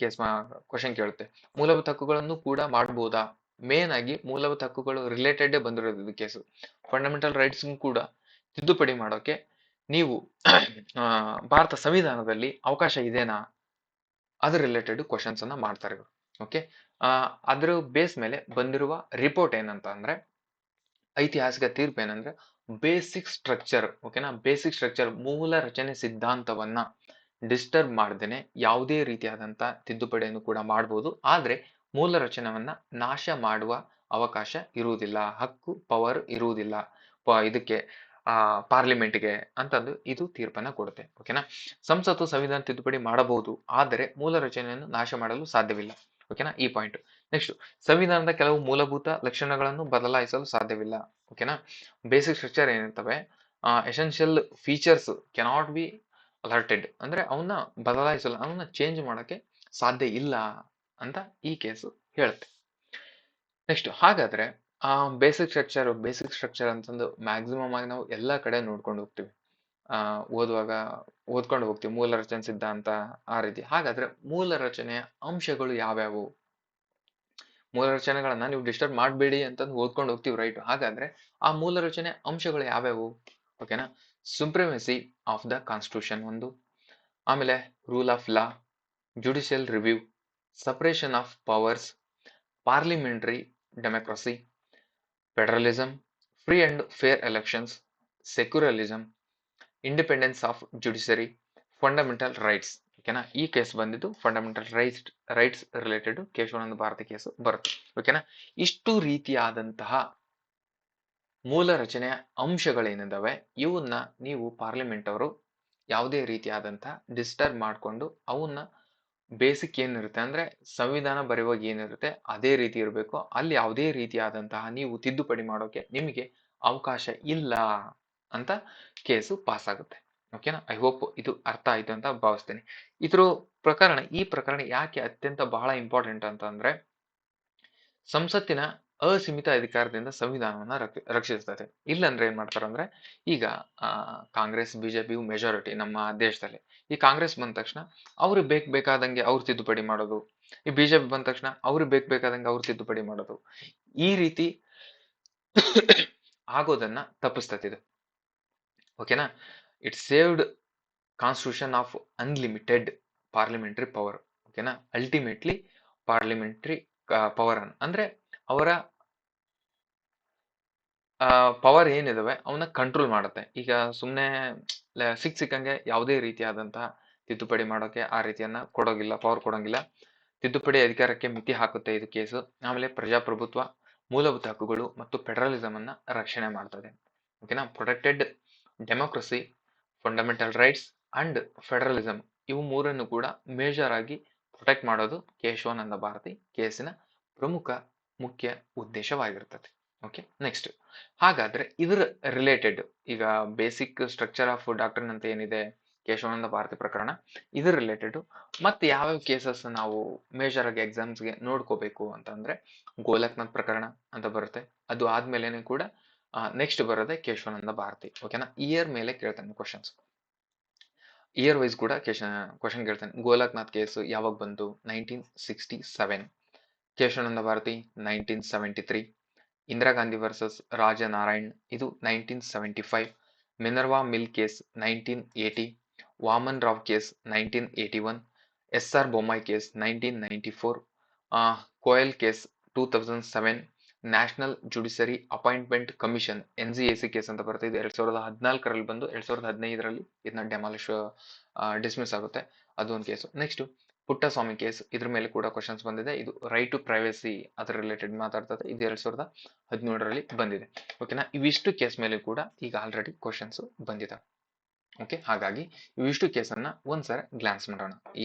ಕ್ವಶನ್ ಕೇಳುತ್ತೆ. ಮೂಲಭೂತ ಹಕ್ಕುಗಳನ್ನು ಕೂಡ ಮಾಡಬಹುದಾ? ಮೇನ್ ಆಗಿ ಮೂಲಭೂತ ಹಕ್ಕುಗಳು ರಿಲೇಟೆಡ್ ಬಂದಿರೋದು ಇದು ಕೇಸು. ಫಂಡಮೆಂಟಲ್ ರೈಟ್ಸ್ ಕೂಡ ತಿದ್ದುಪಡಿ ಮಾಡೋಕೆ ನೀವು ಭಾರತ ಸಂವಿಧಾನದಲ್ಲಿ ಅವಕಾಶ ಇದೆನಾ? ಅದ್ರ ರಿಲೇಟೆಡ್ ಕ್ವಶನ್ಸ್ ಅನ್ನ ಮಾಡ್ತಾರೆ ಇವರು. ಓಕೆ, ಅದ್ರ ಬೇಸ್ ಮೇಲೆ ಬಂದಿರುವ ರಿಪೋರ್ಟ್ ಏನಂತ ಅಂದ್ರೆ, ಐತಿಹಾಸಿಕ ತೀರ್ಪು ಏನಂದ್ರೆ ಬೇಸಿಕ್ ಸ್ಟ್ರಕ್ಚರ್, ಓಕೆನಾ, ಬೇಸಿಕ್ ಸ್ಟ್ರಕ್ಚರ್ ಮೂಲ ರಚನೆ ಸಿದ್ಧಾಂತವನ್ನ ಡಿಸ್ಟರ್ಬ್ ಮಾಡ್ದೇನೆ ಯಾವುದೇ ರೀತಿಯಾದಂತ ತಿದ್ದುಪಡಿಯನ್ನು ಕೂಡ ಮಾಡಬಹುದು, ಆದ್ರೆ ಮೂಲ ರಚನೆಯನ್ನ ನಾಶ ಮಾಡುವ ಅವಕಾಶ ಇರುವುದಿಲ್ಲ, ಹಕ್ಕು ಪವರ್ ಇರುವುದಿಲ್ಲ ಇದಕ್ಕೆ ಪಾರ್ಲಿಮೆಂಟ್ಗೆ ಅಂತಂದು ಇದು ತೀರ್ಪನ್ನ ಕೊಡುತ್ತೆ. ಓಕೆನಾ? ಸಂಸತ್ತು ಸಂವಿಧಾನ ತಿದ್ದುಪಡಿ ಮಾಡಬಹುದು, ಆದರೆ ಮೂಲ ರಚನೆಯನ್ನು ನಾಶ ಮಾಡಲು ಸಾಧ್ಯವಿಲ್ಲ. ಓಕೆನಾ? ಈ ಪಾಯಿಂಟ್. ನೆಕ್ಸ್ಟ್, ಸಂವಿಧಾನದ ಕೆಲವು ಮೂಲಭೂತ ಲಕ್ಷಣಗಳನ್ನು ಬದಲಾಯಿಸಲು ಸಾಧ್ಯವಿಲ್ಲ. ಓಕೆನಾ? ಬೇಸಿಕ್ ಸ್ಟ್ರಕ್ಚರ್ ಏನಿರ್ತವೆ, essential features cannot be altered, ಅಂದ್ರೆ ಅವನ್ನ ಬದಲಾಯಿಸಲು, ಅವನ್ನ ಚೇಂಜ್ ಮಾಡಕ್ಕೆ ಸಾಧ್ಯ ಇಲ್ಲ ಅಂತ ಈ ಕೇಸು ಹೇಳುತ್ತೆ. ನೆಕ್ಸ್ಟ್, ಹಾಗಾದ್ರೆ ಬೇಸಿಕ್ ಸ್ಟ್ರಕ್ಚರ್ ಅಂತಂದು ಮ್ಯಾಕ್ಸಿಮಮ್ ಆಗಿ ನಾವು ಎಲ್ಲಾ ಕಡೆ ನೋಡ್ಕೊಂಡು ಹೋಗ್ತೀವಿ, ಓದ್ಕೊಂಡು ಹೋಗ್ತೀವಿ, ಮೂಲ ರಚನೆ ಸಿದ್ಧಾಂತ ಆ ರೀತಿ. ಹಾಗಾದ್ರೆ ಮೂಲ ರಚನೆಯ ಅಂಶಗಳು ಯಾವ್ಯಾವು? ಮೂಲ ರಚನೆಗಳನ್ನ ನೀವು ಡಿಸ್ಟರ್ಬ್ ಮಾಡಬೇಡಿ ಅಂತಂದು ಓದ್ಕೊಂಡು ಹೋಗ್ತೀವಿ, ರೈಟ್? ಹಾಗಾದ್ರೆ ಆ ಮೂಲ ರಚನೆ ಅಂಶಗಳು ಯಾವ್ಯಾವು? ಓಕೆನಾ? ಸುಪ್ರಿಮೆಸಿ ಆಫ್ ದ ಕಾನ್ಸ್ಟಿಟ್ಯೂಷನ್ ಒಂದು, ಆಮೇಲೆ rule of law, judicial review, separation of powers, parliamentary democracy, federalism, free and fair elections, secularism, independence of judiciary, fundamental rights. ಓಕೆನಾ? ಈ ಕೇಸ್ ಬಂದಿದ್ದು fundamental rights related Keshavananda Bharati case ಬರುತ್ತೆ. ಓಕೆನಾ? ಇಷ್ಟು ರೀತಿಯಾದಂತಹ ಮೂಲ ರಚನೆಯ ಅಂಶಗಳೇನಿದಾವೆ ಇವನ್ನ ನೀವು ಪಾರ್ಲಿಮೆಂಟ್ ಅವರು ಯಾವುದೇ ರೀತಿಯಾದಂತಹ ಡಿಸ್ಟರ್ಬ್ ಮಾಡಿಕೊಂಡು ಅವನ್ನ ಬೇಸಿಕ್ ಏನಿರುತ್ತೆ ಅಂದ್ರೆ ಸಂವಿಧಾನ ಬರೆಯುವಾಗ ಏನಿರುತ್ತೆ ಅದೇ ರೀತಿ ಇರಬೇಕು, ಅಲ್ಲಿ ಯಾವುದೇ ರೀತಿಯಾದಂತಹ ನೀವು ತಿದ್ದುಪಡಿ ಮಾಡೋಕೆ ನಿಮಗೆ ಅವಕಾಶ ಇಲ್ಲ ಅಂತ ಕೇಸು ಪಾಸ್ ಆಗುತ್ತೆ. ಓಕೆನಾ? ಐ ಹೋಪ್ ಇದು ಅರ್ಥ ಆಯ್ತು ಅಂತ ಭಾವಿಸ್ತೇನೆ. ಈ ಪ್ರಕರಣ ಯಾಕೆ ಅತ್ಯಂತ ಬಹಳ ಇಂಪಾರ್ಟೆಂಟ್ ಅಂತಂದ್ರೆ, ಸಂಸತ್ತಿನ ಅಸೀಮಿತ ಅಧಿಕಾರದಿಂದ ಸಂವಿಧಾನವನ್ನ ರಕ್ಷಿಸ್ತದೆ. ಇಲ್ಲಂದ್ರೆ ಏನ್ ಮಾಡ್ತಾರಂದ್ರೆ, ಈಗ ಕಾಂಗ್ರೆಸ್ ಬಿಜೆಪಿ ಮೆಜಾರಿಟಿ ನಮ್ಮ ದೇಶದಲ್ಲಿ. ಈ ಕಾಂಗ್ರೆಸ್ ಬಂದ ತಕ್ಷಣ ಅವ್ರಿಗೆ ಬೇಕಾದಂಗೆ ಅವ್ರು ತಿದ್ದುಪಡಿ ಮಾಡೋದು, ಈ ಬಿಜೆಪಿ ಬಂದ ತಕ್ಷಣ ಅವ್ರಿಗೆ ಬೇಕಾದಂಗೆ ಅವ್ರು ತಿದ್ದುಪಡಿ ಮಾಡೋದು, ಈ ರೀತಿ ಆಗೋದನ್ನ ತಪ್ಪಿಸ್ತದೆ. ಓಕೆನಾ? It saved constitution of unlimited parliamentary power. ಓಕೆನಾ? ಅಲ್ಟಿಮೇಟ್ಲಿ ಪಾರ್ಲಿಮೆಂಟರಿ ಪವರ್ ಅಂದ್ರೆ ಅವರ ಪವರ್ ಏನಿದಾವೆ ಅವನ್ನ ಕಂಟ್ರೋಲ್ ಮಾಡುತ್ತೆ. ಈಗ ಸುಮ್ಮನೆ ಸಿಕ್ಕಂಗೆ ಯಾವುದೇ ರೀತಿಯಾದಂತಹ ತಿದ್ದುಪಡಿ ಮಾಡೋಕೆ ಆ ರೀತಿಯನ್ನ ಪವರ್ ಕೊಡೋಂಗಿಲ್ಲ. ತಿದ್ದುಪಡಿ ಅಧಿಕಾರಕ್ಕೆ ಮಿತಿ ಹಾಕುತ್ತೆ ಇದು ಕೇಸು. ಆಮೇಲೆ ಪ್ರಜಾಪ್ರಭುತ್ವ, ಮೂಲಭೂತ ಹಕ್ಕುಗಳು ಮತ್ತು ಫೆಡರಲಿಸಮ್ ಅನ್ನ ರಕ್ಷಣೆ ಮಾಡ್ತದೆ. ಓಕೆನಾ? Protected democracy, fundamental rights and federalism, ಇವು ಮೂರನ್ನು ಕೂಡ ಮೇಜರ್ ಆಗಿ ಪ್ರೊಟೆಕ್ಟ್ ಮಾಡೋದು ಕೇಶವಾನಂದ ಭಾರತಿ ಕೇಸಿನ ಮುಖ್ಯ ಉದ್ದೇಶವಾಗಿರ್ತದೆ. ಓಕೆ, ನೆಕ್ಸ್ಟ್, ಹಾಗಾದ್ರೆ ಇದ್ರ ರಿಲೇಟೆಡ್ ಈಗ ಬೇಸಿಕ್ ಸ್ಟ್ರಕ್ಚರ್ ಆಫ್ ಡಾಕ್ಟ್ರಿನ್ ಅಂತ ಏನಿದೆ ಕೇಶವಾನಂದ ಭಾರತಿ ಪ್ರಕರಣ, ಇದ್ರ ರಿಲೇಟೆಡ್ ಮತ್ತೆ ಯಾವ್ಯಾವ ಕೇಸಸ್ ನಾವು ಮೇಜರ್ ಆಗಿ ಎಕ್ಸಾಮ್ಸ್ಗೆ ನೋಡ್ಕೋಬೇಕು ಅಂತಂದ್ರೆ, ಗೋಲಕ್ನಾಥ್ ಪ್ರಕರಣ ಅಂತ ಬರುತ್ತೆ. ಅದು ಆದ್ಮೇಲೆನೆ ಕೂಡ ನೆಕ್ಸ್ಟ್ ಬರೋದೆ ಕೇಶವಾನಂದ ಭಾರತಿ. ಓಕೆನಾ? ಇಯರ್ ಮೇಲೆ ಕೇಳ್ತಾನೆ ಕ್ವಶನ್ಸ್, ಇಯರ್ ವೈಸ್ ಕೂಡ ಕ್ವಶನ್ ಕೇಳ್ತಾನೆ. ಗೋಲಕ್ನಾಥ್ ಕೇಸು ಯಾವಾಗ ಬಂತು? 1967. ಕೇಶವಾನಂದ ಭಾರತಿ 1973. ಇಂದಿರಾ ಗಾಂಧಿ ವರ್ಸಸ್ ರಾಜನಾರಾಯಣ್, ಇದು 1975. Minerva mill case 1980. Vaman Rao case 1981. SR Bommai case 1994. Koel case 2007. National judiciary appointment commission NJAC case ಅಂತ ಬರುತ್ತೆ. ಇದು 2014ರಲ್ಲಿ ಬಂದು 2015ರಲ್ಲಿ ಇದನ್ನ ಡಿಸ್ಮಿಸ್ ಆಗುತ್ತೆ. ಅದು ಒಂದು ಕೇಸು. ನೆಕ್ಸ್ಟ್, ಪುಟ್ಟಸ್ವಾಮಿ ಕೇಸ್, ಇದ್ರ ಮೇಲೆ ಕೂಡ ಕ್ವಶನ್ಸ್ ಬಂದಿದೆ. ಇದು ರೈಟ್ ಟು ಪ್ರೈವಸಿ ಅದರ ರಿಲೇಟೆಡ್ ಮಾತಾಡ್ತದೆ. ಇದು 2017ರಲ್ಲಿ ಬಂದಿದೆ. ಓಕೆನಾ? ಇವಿಷ್ಟು ಕೇಸ್ ಮೇಲೆ ಕೂಡ ಈಗ ಆಲ್ರೆಡಿ ಕ್ವಶನ್ಸ್ ಬಂದಿದ್ದಾವೆ. ಓಕೆ, ಹಾಗಾಗಿ ಇವಿಷ್ಟು ಕೇಸನ್ನ ಒಂದ್ಸಲ ಗ್ಲಾನ್ಸ್ ಮಾಡೋಣ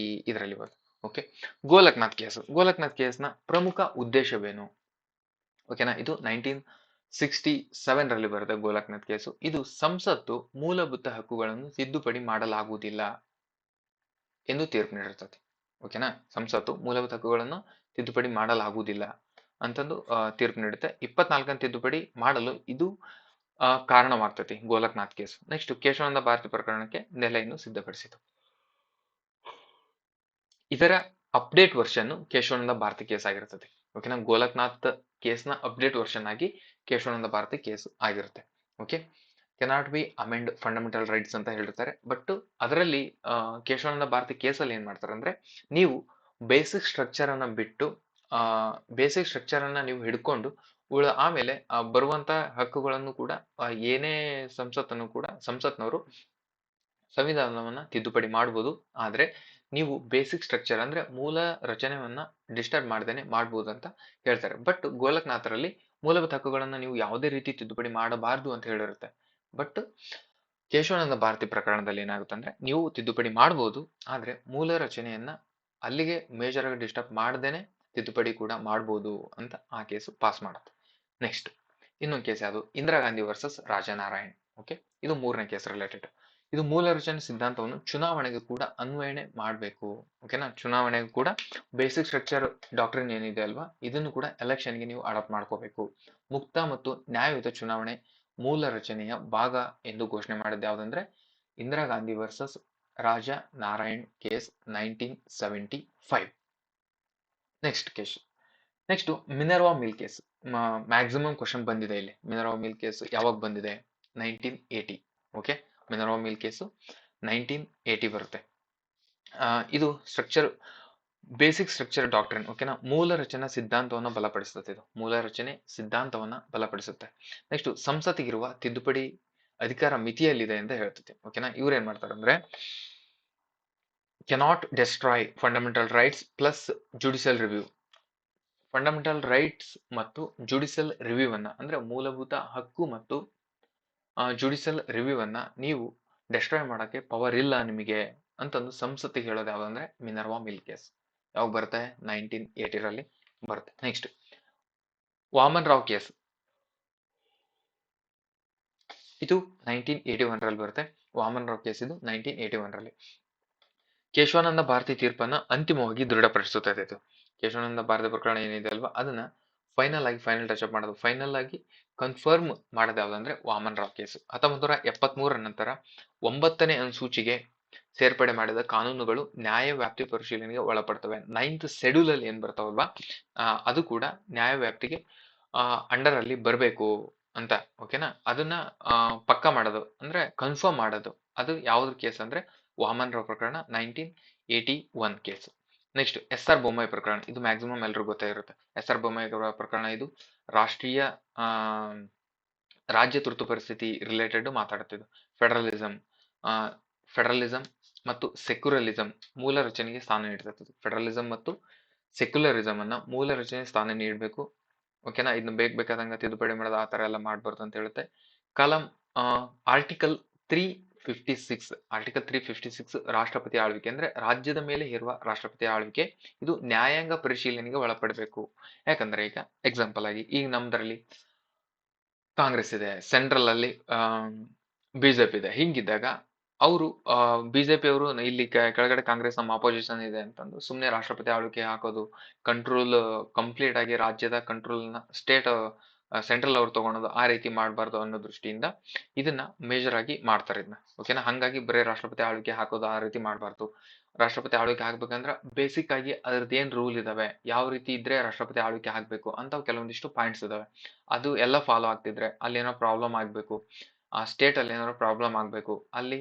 ಇದರಲ್ಲಿ. Okay, Golaknath case. ಗೋಲಕ್ನಾಥ್ ಕೇಸ್ನ ಪ್ರಮುಖ ಉದ್ದೇಶವೇನು? ಓಕೆನಾ? ಇದು 67 ರಲ್ಲಿ ಬರುತ್ತೆ ಗೋಲಕ್ನಾಥ್ ಕೇಸು. ಇದು ಸಂಸತ್ತು ಮೂಲಭೂತ ಹಕ್ಕುಗಳನ್ನು ತಿದ್ದುಪಡಿ ಮಾಡಲಾಗುವುದಿಲ್ಲ ಎಂದು ತೀರ್ಪು ನೀಡಿರ್ತದೆ. ಓಕೆನಾ, ಸಂಸತ್ತು ಮೂಲಭೂತ ಹಕ್ಕುಗಳನ್ನು ತಿದ್ದುಪಡಿ ಮಾಡಲಾಗುವುದಿಲ್ಲ ಅಂತಂದು ತೀರ್ಪು ನೀಡುತ್ತೆ. 24ನೇ ತಿದ್ದುಪಡಿ ಮಾಡಲು ಇದು ಕಾರಣವಾಗ್ತತಿ ಗೋಲಕ್ನಾಥ್ ಕೇಸು. ನೆಕ್ಸ್ಟ್ ಕೇಶವಾನಂದ ಭಾರತಿ ಪ್ರಕರಣಕ್ಕೆ ನೆಲೆಯನ್ನು ಸಿದ್ಧಪಡಿಸಿತು. ಇದರ update version Keshavananda Bharati case ಆಗಿರ್ತದೆ. ಓಕೆನಾ, ಗೋಲಕ್ನಾಥ್ ಕೇಸ್ನ ಅಪ್ಡೇಟ್ ವರ್ಷನ್ ಆಗಿ ಕೇಶವಾನಂದ ಭಾರತಿ ಕೇಸ್ ಆಗಿರುತ್ತೆ. Okay, cannot be amend fundamental rights ಅಂತ ಹೇಳಿರ್ತಾರೆ. ಬಟ್ ಅದರಲ್ಲಿ ಕೇಶವಾನಂದ ಭಾರತಿ ಕೇಸಲ್ಲಿ ಏನ್ ಮಾಡ್ತಾರೆ ಅಂದ್ರೆ, ನೀವು ಬೇಸಿಕ್ ಸ್ಟ್ರಕ್ಚರ್ ಅನ್ನ ಬಿಟ್ಟು ಬೇಸಿಕ್ ಸ್ಟ್ರಕ್ಚರ್ ಅನ್ನ ನೀವು ಹಿಡ್ಕೊಂಡು ಆಮೇಲೆ ಬರುವಂತ ಹಕ್ಕುಗಳನ್ನು ಕೂಡ ಏನೇ ಸಂಸತ್ನವರು ಸಂವಿಧಾನವನ್ನ ತಿದ್ದುಪಡಿ ಮಾಡಬಹುದು. ಆದ್ರೆ ನೀವು ಬೇಸಿಕ್ ಸ್ಟ್ರಕ್ಚರ್ ಅಂದ್ರೆ ಮೂಲ ರಚನೆಯನ್ನ ಡಿಸ್ಟರ್ಬ್ ಮಾಡ್ದೇನೆ ಮಾಡ್ಬೋದು ಅಂತ ಹೇಳ್ತಾರೆ. ಬಟ್ ಗೋಲಕ್ನಾಥರಲ್ಲಿ ಮೂಲಭೂತ ಹಕ್ಕುಗಳನ್ನ ನೀವು ಯಾವುದೇ ರೀತಿ ತಿದ್ದುಪಡಿ ಮಾಡಬಾರ್ದು ಅಂತ ಹೇಳಿರುತ್ತೆ. ಬಟ್ ಕೇಶವಾನಂದ ಭಾರತಿ ಪ್ರಕರಣದಲ್ಲಿ ಏನಾಗುತ್ತೆ ಅಂದ್ರೆ, ನೀವು ತಿದ್ದುಪಡಿ ಮಾಡಬಹುದು, ಆದ್ರೆ ಮೂಲ ರಚನೆಯನ್ನ ಅಲ್ಲಿಗೆ ಮೇಜರ್ ಆಗಿ ಡಿಸ್ಟರ್ಬ್ ಮಾಡ್ದೇನೆ ತಿದ್ದುಪಡಿ ಕೂಡ ಮಾಡ್ಬೋದು ಅಂತ ಆ ಕೇಸು ಪಾಸ್ ಮಾಡುತ್ತೆ. ನೆಕ್ಸ್ಟ್ ಇನ್ನೊಂದು ಕೇಸ್ ಯಾವುದು, ಇಂದಿರಾ ಗಾಂಧಿ ವರ್ಸಸ್ ರಾಜನಾರಾಯಣ್. ಓಕೆ, ಇದು 3ನೇ ಕೇಸ್ ರಿಲೇಟೆಡ್. ಇದು ಮೂಲ ರಚನೆ ಸಿದ್ಧಾಂತವನ್ನು ಚುನಾವಣೆಗೆ ಕೂಡ ಅನ್ವಯಣೆ ಮಾಡಬೇಕು. ಓಕೆನಾ, ಚುನಾವಣೆಗೂ ಕೂಡ ಬೇಸಿಕ್ ಸ್ಟ್ರಕ್ಚರ್ ಡಾಕ್ಟ್ರಿನ್ ಏನಿದೆ ಅಲ್ವಾ, ಇದನ್ನು ಕೂಡ ಎಲೆಕ್ಷನ್ಗೆ ನೀವು ಅಡಾಪ್ಟ್ ಮಾಡ್ಕೋಬೇಕು. ಮುಕ್ತ ಮತ್ತು ನ್ಯಾಯಯುತ ಚುನಾವಣೆ ಮೂಲ ರಚನೆಯ ಭಾಗ ಎಂದು ಘೋಷಣೆ ಮಾಡಿದ್ದು ಯಾವುದಂದ್ರೆ, Indira Gandhi versus Raj Narayan case 1975. Next case, next Minerva mill case. Maximum question ಬಂದಿದೆ ಇಲ್ಲಿ. ಮಿನರ್ವಾ ಮಿಲ್ ಕೇಸ್ ಯಾವಾಗ ಬಂದಿದೆ? 1980. ಓಕೆ, ಮಿನರ್ವಾ ಮಿಲ್ ಕೇಸು 1980 ಬರುತ್ತೆ. ಇದು ಬೇಸಿಕ್ ಸ್ಟ್ರಕ್ಚರ್ ಡಾಕ್ಟ್ರಿನ್. ಓಕೆನಾ, ಮೂಲ ರಚನಾ ಸಿದ್ಧಾಂತವನ್ನು ಬಲಪಡಿಸುತ್ತೆ. ಇದು ಮೂಲ ರಚನೆ ಸಿದ್ಧಾಂತವನ್ನ ಬಲಪಡಿಸುತ್ತೆ. ನೆಕ್ಸ್ಟ್ ಸಂಸತ್ತಿಗಿರುವ ತಿದ್ದುಪಡಿ ಅಧಿಕಾರ ಮಿತಿಯಲ್ಲಿದೆ ಅಂತ ಹೇಳ್ತೈತಿ. ಓಕೆನಾ, ಇವ್ರು ಏನ್ ಮಾಡ್ತಾರೆ ಅಂದ್ರೆ, cannot destroy fundamental rights plus judicial review. Fundamental rights ಮತ್ತು ಜುಡಿಷಿಯಲ್ ರಿವ್ಯೂ ಅನ್ನ ಅಂದ್ರೆ ಮೂಲಭೂತ ಹಕ್ಕು ಮತ್ತು ಜುಡಿಷಿಯಲ್ ರಿವ್ಯೂ ಅನ್ನ ನೀವು ಡೆಸ್ಟ್ರಾಯ್ ಮಾಡಕ್ಕೆ ಪವರ್ ಇಲ್ಲ ನಿಮಗೆ ಅಂತಂದು ಸಂಸತ್ತಿಗೆ ಹೇಳೋದು ಯಾವ್ದಂದ್ರೆ ಮಿನರ್ವಾ ಮಿಲ್ ಕೇಸ್. ಯಾವಾಗ ಬರುತ್ತೆ? 1980 ರಲ್ಲಿ ಬರುತ್ತೆ. Next Vaman Rao case. ಇದು 1981 ರಲ್ಲಿ ಬರುತ್ತೆ. ವಾಮನ್ ರಾವ್ ಕೇಸ್ ಇದು 1981 ರಲ್ಲಿ. ಕೇಶವಾನಂದ ಭಾರತಿ ತೀರ್ಪನ್ನ ಅಂತಿಮವಾಗಿ ದೃಢಪಡಿಸುತ್ತದೆ. ಇದು ಕೇಶವಾನಂದ ಭಾರತಿ ಪ್ರಕರಣ ಏನಿದೆ ಅಲ್ವಾ, ಅದನ್ನ ಫೈನಲ್ ಟಚ್ ಅಪ್ ಮಾಡೋದು, ಫೈನಲ್ ಆಗಿ ಕನ್ಫರ್ಮ್ ಮಾಡೋದು ಯಾವ್ದಂದ್ರೆ ವಾಮನ್ ರಾವ್ ಕೇಸ್. 1973 ನಂತರ 9ನೇ ಅನುಸೂಚಿಗೆ ಸೇರ್ಪಡೆ ಮಾಡಿದ ಕಾನೂನುಗಳು ನ್ಯಾಯ ವ್ಯಾಪ್ತಿ ಪರಿಶೀಲನೆಗೆ ಒಳಪಡ್ತವೆ. 9th ಶೆಡ್ಯೂಲ್ ಅಲ್ಲಿ ಏನ್ ಬರ್ತಾವಲ್ವಾ, ಅದು ಕೂಡ ನ್ಯಾಯ ವ್ಯಾಪ್ತಿಗೆ ಅಂಡರ್ ಅಲ್ಲಿ ಬರಬೇಕು ಅಂತ. ಓಕೆನಾ, ಅದನ್ನ ಪಕ್ಕಾ ಮಾಡೋದು ಅಂದ್ರೆ ಕನ್ಫರ್ಮ್ ಮಾಡೋದು, ಅದು ಯಾವ್ದು ಕೇಸ್ ಅಂದ್ರೆ ವಾಮನ್ ರಾವ್ ಪ್ರಕರಣ 1981 ಕೇಸ್. ನೆಕ್ಸ್ಟ್ SR ಬೊಮ್ಮಾಯಿ ಪ್ರಕರಣ. ಇದು ಮ್ಯಾಕ್ಸಿಮಮ್ ಎಲ್ರಿಗೂ ಗೊತ್ತೇ ಇರುತ್ತೆ. SR ಬೊಮ್ಮಾಯಿ ಪ್ರಕರಣ ಇದು ರಾಷ್ಟ್ರೀಯ ರಾಜ್ಯ ತುರ್ತು ಪರಿಸ್ಥಿತಿ ರಿಲೇಟೆಡ್ ಮಾತಾಡುತ್ತಿದ್ದು. ಫೆಡರಲಿಸಂ ಮತ್ತು ಸೆಕ್ಯುಲರಿಸಂ ಮೂಲ ರಚನೆಗೆ ಸ್ಥಾನ ನೀಡ್ತದೆ. ಫೆಡರಲಿಸಂ ಮತ್ತು ಸೆಕ್ಯುಲರಿಸಂ ಅನ್ನ ಮೂಲ ರಚನೆ ಸ್ಥಾನ ನೀಡಬೇಕು. ಓಕೆನಾ, ಇದನ್ನ ಬೇಕಾದಂಗ ತಿದ್ದುಪಡಿ ಮಾಡೋದು ಆ ತರ ಎಲ್ಲ ಮಾಡ್ಬಾರ್ದು ಅಂತ ಹೇಳುತ್ತೆ. ಕಾಲಂ ಆರ್ಟಿಕಲ್ 356 ರಾಷ್ಟ್ರಪತಿ ಆಳ್ವಿಕೆ ಅಂದ್ರೆ ರಾಜ್ಯದ ಮೇಲೆ ಇರುವ ರಾಷ್ಟ್ರಪತಿ ಆಳ್ವಿಕೆ, ಇದು ನ್ಯಾಯಾಂಗ ಪರಿಶೀಲನೆಗೆ ಒಳಪಡಬೇಕು. ಯಾಕಂದ್ರೆ ಈಗ ಎಕ್ಸಾಂಪಲ್ ಆಗಿ ಈಗ ನಮ್ದ್ರಲ್ಲಿ ಕಾಂಗ್ರೆಸ್ ಇದೆ, ಸೆಂಟ್ರಲ್ ಅಲ್ಲಿ ಬಿಜೆಪಿ ಇದೆ. ಹಿಂಗಿದ್ದಾಗ ಅವರು ಬಿಜೆಪಿ ಅವರು ಇಲ್ಲಿ ಕೆಳಗಡೆ ಕಾಂಗ್ರೆಸ್ ನಮ್ಮ ಅಪೋಸಿಷನ್ ಇದೆ ಅಂತಂದು ಸುಮ್ನೆ ರಾಷ್ಟ್ರಪತಿ ಆಳ್ವಿಕೆ ಹಾಕೋದು, ಕಂಟ್ರೋಲ್ ಕಂಪ್ಲೀಟ್ ಆಗಿ ರಾಜ್ಯದ ಕಂಟ್ರೋಲ್ ನ ಸೆಂಟ್ರಲ್ ಅವ್ರು ತಗೊಳೋದು, ಆ ರೀತಿ ಮಾಡಬಾರ್ದು ಅನ್ನೋ ದೃಷ್ಟಿಯಿಂದ ಇದನ್ನ ಮೇಜರ್ ಆಗಿ ಮಾಡ್ತಾರೆ ಇದನ್ನ. ಓಕೆನಾ, ಹಂಗಾಗಿ ಬರೀ ರಾಷ್ಟ್ರಪತಿ ಆಳ್ವಿಕೆ ಹಾಕೋದು ಆ ರೀತಿ ಮಾಡಬಾರ್ದು. ರಾಷ್ಟ್ರಪತಿ ಆಳ್ವಿಕೆ ಹಾಕ್ಬೇಕಂದ್ರೆ ಬೇಸಿಕ್ ಆಗಿ ಅದ್ರದ್ದು ಏನ್ ರೂಲ್ ಇದಾವೆ, ಯಾವ ರೀತಿ ಇದ್ರೆ ರಾಷ್ಟ್ರಪತಿ ಆಳ್ವಿಕೆ ಹಾಕ್ಬೇಕು ಅಂತ ಕೆಲವೊಂದಿಷ್ಟು ಪಾಯಿಂಟ್ಸ್ ಇದಾವೆ. ಅದು ಎಲ್ಲ ಫಾಲೋ ಆಗ್ತಿದ್ರೆ ಅಲ್ಲಿ ಏನೋ ಪ್ರಾಬ್ಲಮ್ ಆಗ್ಬೇಕು, ಆ ಸ್ಟೇಟ್ ಅಲ್ಲಿ ಏನಾದ್ರು ಪ್ರಾಬ್ಲಮ್ ಆಗ್ಬೇಕು, ಅಲ್ಲಿ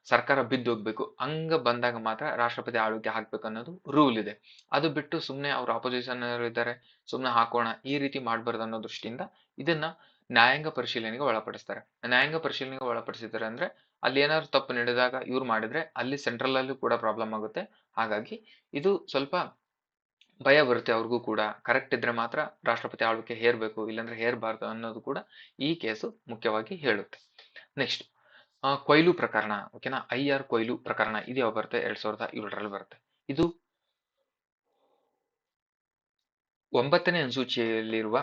ಸರ್ಕಾರ ಬಿದ್ದೋಗ್ಬೇಕು, ಹಂಗ ಬಂದಾಗ ಮಾತ್ರ ರಾಷ್ಟ್ರಪತಿ ಆಳ್ವಿಕೆ ಹಾಕ್ಬೇಕು ಅನ್ನೋದು ರೂಲ್ ಇದೆ. ಅದು ಬಿಟ್ಟು ಸುಮ್ನೆ ಅವ್ರ ಅಪೋಸಿಷನ್ ಇದ್ದಾರೆ ಸುಮ್ನೆ ಹಾಕೋಣ ಈ ರೀತಿ ಮಾಡ್ಬಾರ್ದು ಅನ್ನೋ ದೃಷ್ಟಿಯಿಂದ ಇದನ್ನ ನ್ಯಾಯಾಂಗ ಪರಿಶೀಲನೆಗೆ ಒಳಪಡಿಸ್ತಾರೆ. ನ್ಯಾಯಾಂಗ ಪರಿಶೀಲನೆಗೆ ಒಳಪಡಿಸಿದ್ದಾರೆ ಅಂದ್ರೆ ಅಲ್ಲಿ ಏನಾದ್ರು ತಪ್ಪು ನಡೆದಾಗ ಇವ್ರು ಮಾಡಿದ್ರೆ ಅಲ್ಲಿ ಸೆಂಟ್ರಲ್ ಅಲ್ಲೂ ಕೂಡ ಪ್ರಾಬ್ಲಮ್ ಆಗುತ್ತೆ. ಹಾಗಾಗಿ ಇದು ಸ್ವಲ್ಪ ಭಯ ಬರುತ್ತೆ ಅವ್ರಿಗೂ ಕೂಡ. ಕರೆಕ್ಟ್ ಇದ್ರೆ ಮಾತ್ರ ರಾಷ್ಟ್ರಪತಿ ಆಳ್ವಿಕೆ ಹೇರ್ಬೇಕು, ಇಲ್ಲಾಂದ್ರೆ ಹೇರ್ಬಾರ್ದು ಅನ್ನೋದು ಕೂಡ ಈ ಕೇಸು ಮುಖ್ಯವಾಗಿ ಹೇಳುತ್ತೆ. ನೆಕ್ಸ್ಟ್ ಕೊಯ್ಲು ಪ್ರಕರಣ. ಓಕೆನಾ, IR ಕೊಯ್ಲು ಪ್ರಕರಣ ಇದು ಯಾವ ಬರುತ್ತೆ? 2007 ಬರುತ್ತೆ. ಇದು 9ನೇ ಅನುಸೂಚಿಯಲ್ಲಿರುವ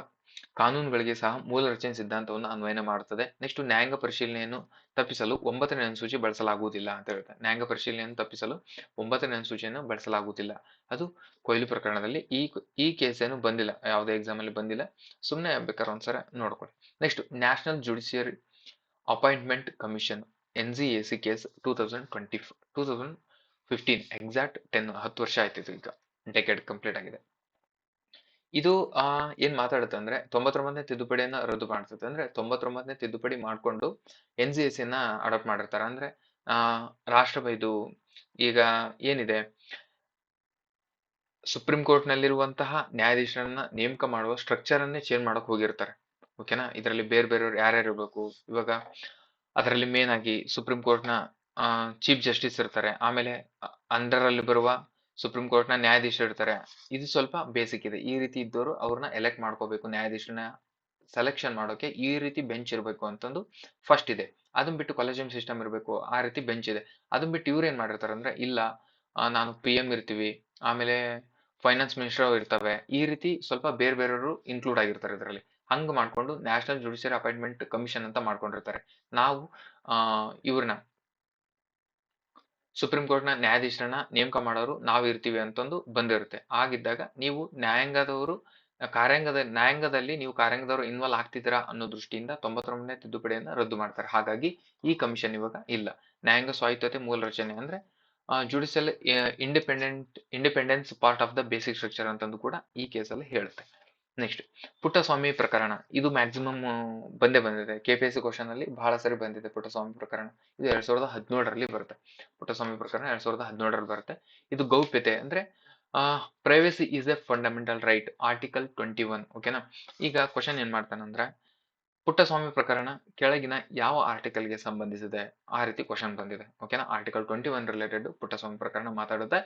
ಕಾನೂನುಗಳಿಗೆ ಸಹ ಮೂಲ ರಚನೆ ಸಿದ್ಧಾಂತವನ್ನು ಅನ್ವಯನ ಮಾಡುತ್ತದೆ. ನೆಕ್ಸ್ಟ್ ನ್ಯಾಯಾಂಗ ಪರಿಶೀಲನೆಯನ್ನು ತಪ್ಪಿಸಲು 9ನೇ ಅನುಸೂಚಿ ಬಳಸಲಾಗುವುದಿಲ್ಲ ಅಂತ ಹೇಳ್ತಾರೆ. ನ್ಯಾಯಾಂಗ ಪರಿಶೀಲನೆಯನ್ನು ತಪ್ಪಿಸಲು 9ನೇ ಅನುಸೂಚಿಯನ್ನು ಬಳಸಲಾಗುವುದಿಲ್ಲ. ಅದು ಕೊಯ್ಲು ಪ್ರಕರಣದಲ್ಲಿ ಈ ಕೇಸೇನು ಬಂದಿಲ್ಲ, ಯಾವುದೇ ಎಕ್ಸಾಮ್ ಅಲ್ಲಿ ಬಂದಿಲ್ಲ. ಸುಮ್ಮನೆ ಬೇಕಾದ್ರೆ ಒಂದ್ಸಲ ನೋಡ್ಕೊಳ್ಳಿ. Next national judiciary appointment commission NJAC case 2015 exact 10 ವರ್ಷ ಆಯ್ತಿತ್ತು, ಈಗ ಡೆಕೆಡ್ ಕಂಪ್ಲೀಟ್ ಆಗಿದೆ. ಇದು ಏನ್ ಮಾತಾಡುತ್ತೆ ಅಂದ್ರೆ 99ನೇ ತಿದ್ದುಪಡಿಯನ್ನ ರದ್ದು ಮಾಡ್ತದೆ. ಅಂದ್ರೆ 99ನೇ ತಿದ್ದುಪಡಿ ಮಾಡ್ಕೊಂಡು NJAC ನ ಅಡಾಪ್ಟ್ ಮಾಡಿರ್ತಾರೆ. ಅಂದ್ರೆ ಇದು ಈಗ ಏನಿದೆ, ಸುಪ್ರೀಂ ಕೋರ್ಟ್ ನಲ್ಲಿರುವಂತಹ ನ್ಯಾಯಾಧೀಶರನ್ನ ನೇಮಕ ಮಾಡುವ ಸ್ಟ್ರಕ್ಚರ್ ಅನ್ನೇ ಚೇಂಜ್ ಮಾಡಕ್ ಹೋಗಿರ್ತಾರೆ. ಓಕೆನಾ, ಇದರಲ್ಲಿ ಬೇರೆ ಬೇರೆಯವ್ರು ಯಾರ್ಯಾರು ಇರ್ಬೇಕು, ಇವಾಗ ಅದರಲ್ಲಿ ಮೇನ್ ಆಗಿ ಸುಪ್ರೀಂ ಕೋರ್ಟ್ ನ ಚೀಫ್ ಜಸ್ಟಿಸ್ ಇರ್ತಾರೆ, ಆಮೇಲೆ ಅಂಡರ್ ಅಲ್ಲಿ ಬರುವ ಸುಪ್ರೀಂ ಕೋರ್ಟ್ ನ ನ್ಯಾಯಾಧೀಶರು ಇರ್ತಾರೆ. ಇದು ಸ್ವಲ್ಪ ಬೇಸಿಕ್ ಇದೆ. ಈ ರೀತಿ ಇದ್ದವರು ಅವ್ರನ್ನ ಎಲೆಕ್ಟ್ ಮಾಡ್ಕೋಬೇಕು, ನ್ಯಾಯಾಧೀಶರನ್ನ ಸೆಲೆಕ್ಷನ್ ಮಾಡೋಕೆ ಈ ರೀತಿ ಬೆಂಚ್ ಇರಬೇಕು ಅಂತಂದು ಫಸ್ಟ್ ಇದೆ. ಅದನ್ನ ಬಿಟ್ಟು ಕಾಲೇಜಿಯಂ ಸಿಸ್ಟಮ್ ಇರಬೇಕು, ಆ ರೀತಿ ಬೆಂಚ್ ಇದೆ. ಅದನ್ನ ಬಿಟ್ಟು ಇವ್ರು ಏನ್ ಮಾಡಿರ್ತಾರೆ ಅಂದ್ರೆ, ಇಲ್ಲ ನಾನು PM ಇರ್ತೀವಿ, ಆಮೇಲೆ ಫೈನಾನ್ಸ್ ಮಿನಿಸ್ಟರ್ ಇರ್ತವೆ, ಈ ರೀತಿ ಸ್ವಲ್ಪ ಬೇರೆ ಬೇರೆಯವರು ಇನ್ಕ್ಲೂಡ್ ಆಗಿರ್ತಾರೆ ಇದರಲ್ಲಿ. ಹಂಗ್ ಮಾಡ್ಕೊಂಡು ನ್ಯಾಷನಲ್ ಜುಡಿಷಿಯರಿ ಅಪಾಯಿಂಟ್ಮೆಂಟ್ ಕಮಿಷನ್ ಅಂತ ಮಾಡ್ಕೊಂಡಿರ್ತಾರೆ. ನಾವು ಇವ್ರನ್ನ ಸುಪ್ರೀಂ ಕೋರ್ಟ್ ನ ನ್ಯಾಯಾಧೀಶರನ್ನ ನೇಮಕ ಮಾಡೋರು ನಾವು ಇರ್ತೀವಿ ಅಂತಂದು ಬಂದಿರುತ್ತೆ. ಆಗಿದ್ದಾಗ ನೀವು ನ್ಯಾಯಾಂಗದವರು ನ್ಯಾಯಾಂಗದಲ್ಲಿ ನೀವು ಕಾರ್ಯಾಂಗದವರು ಇನ್ವಾಲ್ವ್ ಆಗ್ತಿದ್ದೀರಾ ಅನ್ನೋ ದೃಷ್ಟಿಯಿಂದ 99ನೇ ತಿದ್ದುಪಡಿಯನ್ನ ರದ್ದು ಮಾಡ್ತಾರೆ. ಹಾಗಾಗಿ ಈ ಕಮಿಷನ್ ಇವಾಗ ಇಲ್ಲ. ನ್ಯಾಯಾಂಗ ಸ್ವಾಯತ್ತತೆ ಮೂಲ ರಚನೆ ಅಂದ್ರೆ judicial independence part of the basic structure ಅಂತಂದು ಕೂಡ ಈ ಕೇಸಲ್ಲಿ ಹೇಳುತ್ತೆ. ನೆಕ್ಸ್ಟ್ ಪುಟ್ಟಸ್ವಾಮಿ ಪ್ರಕರಣ, ಇದು ಮ್ಯಾಕ್ಸಿಮಮ್ ಬಂದೇ ಬಂದಿದೆ. KPSC ಕ್ವಶನ್ ಅಲ್ಲಿ ಬಹಳ ಸರಿ ಬಂದಿದೆ ಪುಟ್ಟಸ್ವಾಮಿ ಪ್ರಕರಣ. ಇದು 2017ರಲ್ಲಿ ಬರುತ್ತೆ. ಪುಟ್ಟಸ್ವಾಮಿ ಪ್ರಕರಣ 2017ರಲ್ಲಿ ಬರುತ್ತೆ. ಇದು ಗೌಪ್ಯತೆ ಅಂದ್ರೆ privacy is A fundamental right, article 21. ಓಕೆನಾ, ಈಗ ಕ್ವಶನ್ ಏನ್ ಮಾಡ್ತಾನಂದ್ರೆ, ಪುಟ್ಟಸ್ವಾಮಿ ಪ್ರಕರಣ ಕೆಳಗಿನ ಯಾವ ಆರ್ಟಿಕಲ್ಗೆ ಸಂಬಂಧಿಸಿದೆ, ಆ ರೀತಿ ಕ್ವಶನ್ ಬಂದಿದೆ. ಓಕೆನಾ, ಆರ್ಟಿಕಲ್ 21 ರಿಲೇಟೆಡ್ ಪುಟ್ಟಸ್ವಾಮಿ ಪ್ರಕರಣ ಮಾತಾಡುತ್ತೆ.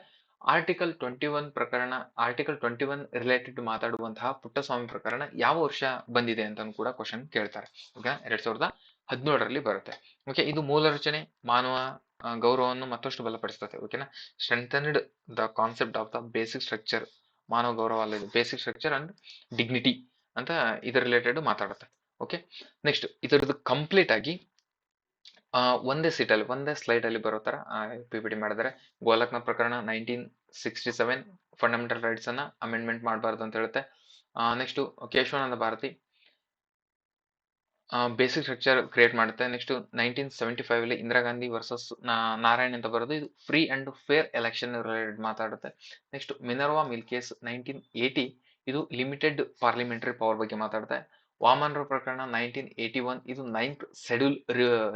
ಆರ್ಟಿಕಲ್ 21 ರಿಲೇಟೆಡ್ ಮಾತಾಡುವಂತಹ ಪುಟ್ಟಸ್ವಾಮಿ ಪ್ರಕರಣ ಯಾವ ವರ್ಷ ಬಂದಿದೆ ಅಂತ ಕೂಡ ಕ್ವಶನ್ ಕೇಳ್ತಾರೆ. ಓಕೆ, 2017ರಲ್ಲಿ ಬರುತ್ತೆ. ಓಕೆ, ಇದು ಮೂಲ ರಚನೆ ಮಾನವ ಗೌರವವನ್ನು ಮತ್ತಷ್ಟು ಬಲಪಡಿಸ್ತದೆ. ಓಕೆನಾ, strengthened the concept of the basic structure, ಮಾನವ ಗೌರವ ಅಲ್ಲ, ಬೇಸಿಕ್ ಸ್ಟ್ರಕ್ಚರ್ ಅಂಡ್ ಡಿಗ್ನಿಟಿ ಅಂತ ಇದರ ರಿಲೇಟೆಡ್ ಮಾತಾಡುತ್ತೆ. ಓಕೆ, ನೆಕ್ಸ್ಟ್ ಇದರದ್ದು ಕಂಪ್ಲೀಟ್ ಆಗಿ ಒಂದೇ ಸ್ಲೈಡ್ ಅಲ್ಲಿ ಬರೋ ತರ PPT ಮಾಡಿದರೆ. ಗೋಲಕ್ನಾಥ್ ಪ್ರಕರಣ 1967 ಫಂಡಮೆಂಟಲ್ ರೈಟ್ಸ್ ಅನ್ನ ಅಮೆಂಡ್ಮೆಂಟ್ ಮಾಡಬಾರ್ದು ಅಂತ ಹೇಳುತ್ತೆ. Next Keshavananda Bharati basic structure create ಮಾಡುತ್ತೆ. ನೆಕ್ಸ್ಟ್ 1975 ಅಲ್ಲಿ ಇಂದಿರಾ ಗಾಂಧಿ ವರ್ಸಸ್ ನಾರಾಯಣ್ ಅಂತ ಬರೋದು, ಇದು free and fair election related ಮಾತಾಡುತ್ತೆ. ನೆಕ್ಸ್ಟ್ ಮಿನರ್ವಾ ಮಿಲ್ ಕೇಸ್ 1980, ಇದು ಲಿಮಿಟೆಡ್ ಪಾರ್ಲಿಮೆಂಟರಿ ಪವರ್ ಬಗ್ಗೆ ಮಾತಾಡುತ್ತೆ. ವಾಮನರ ಪ್ರಕರಣ 1981, ಇದು 9th ಶೆಡ್ಯೂಲ್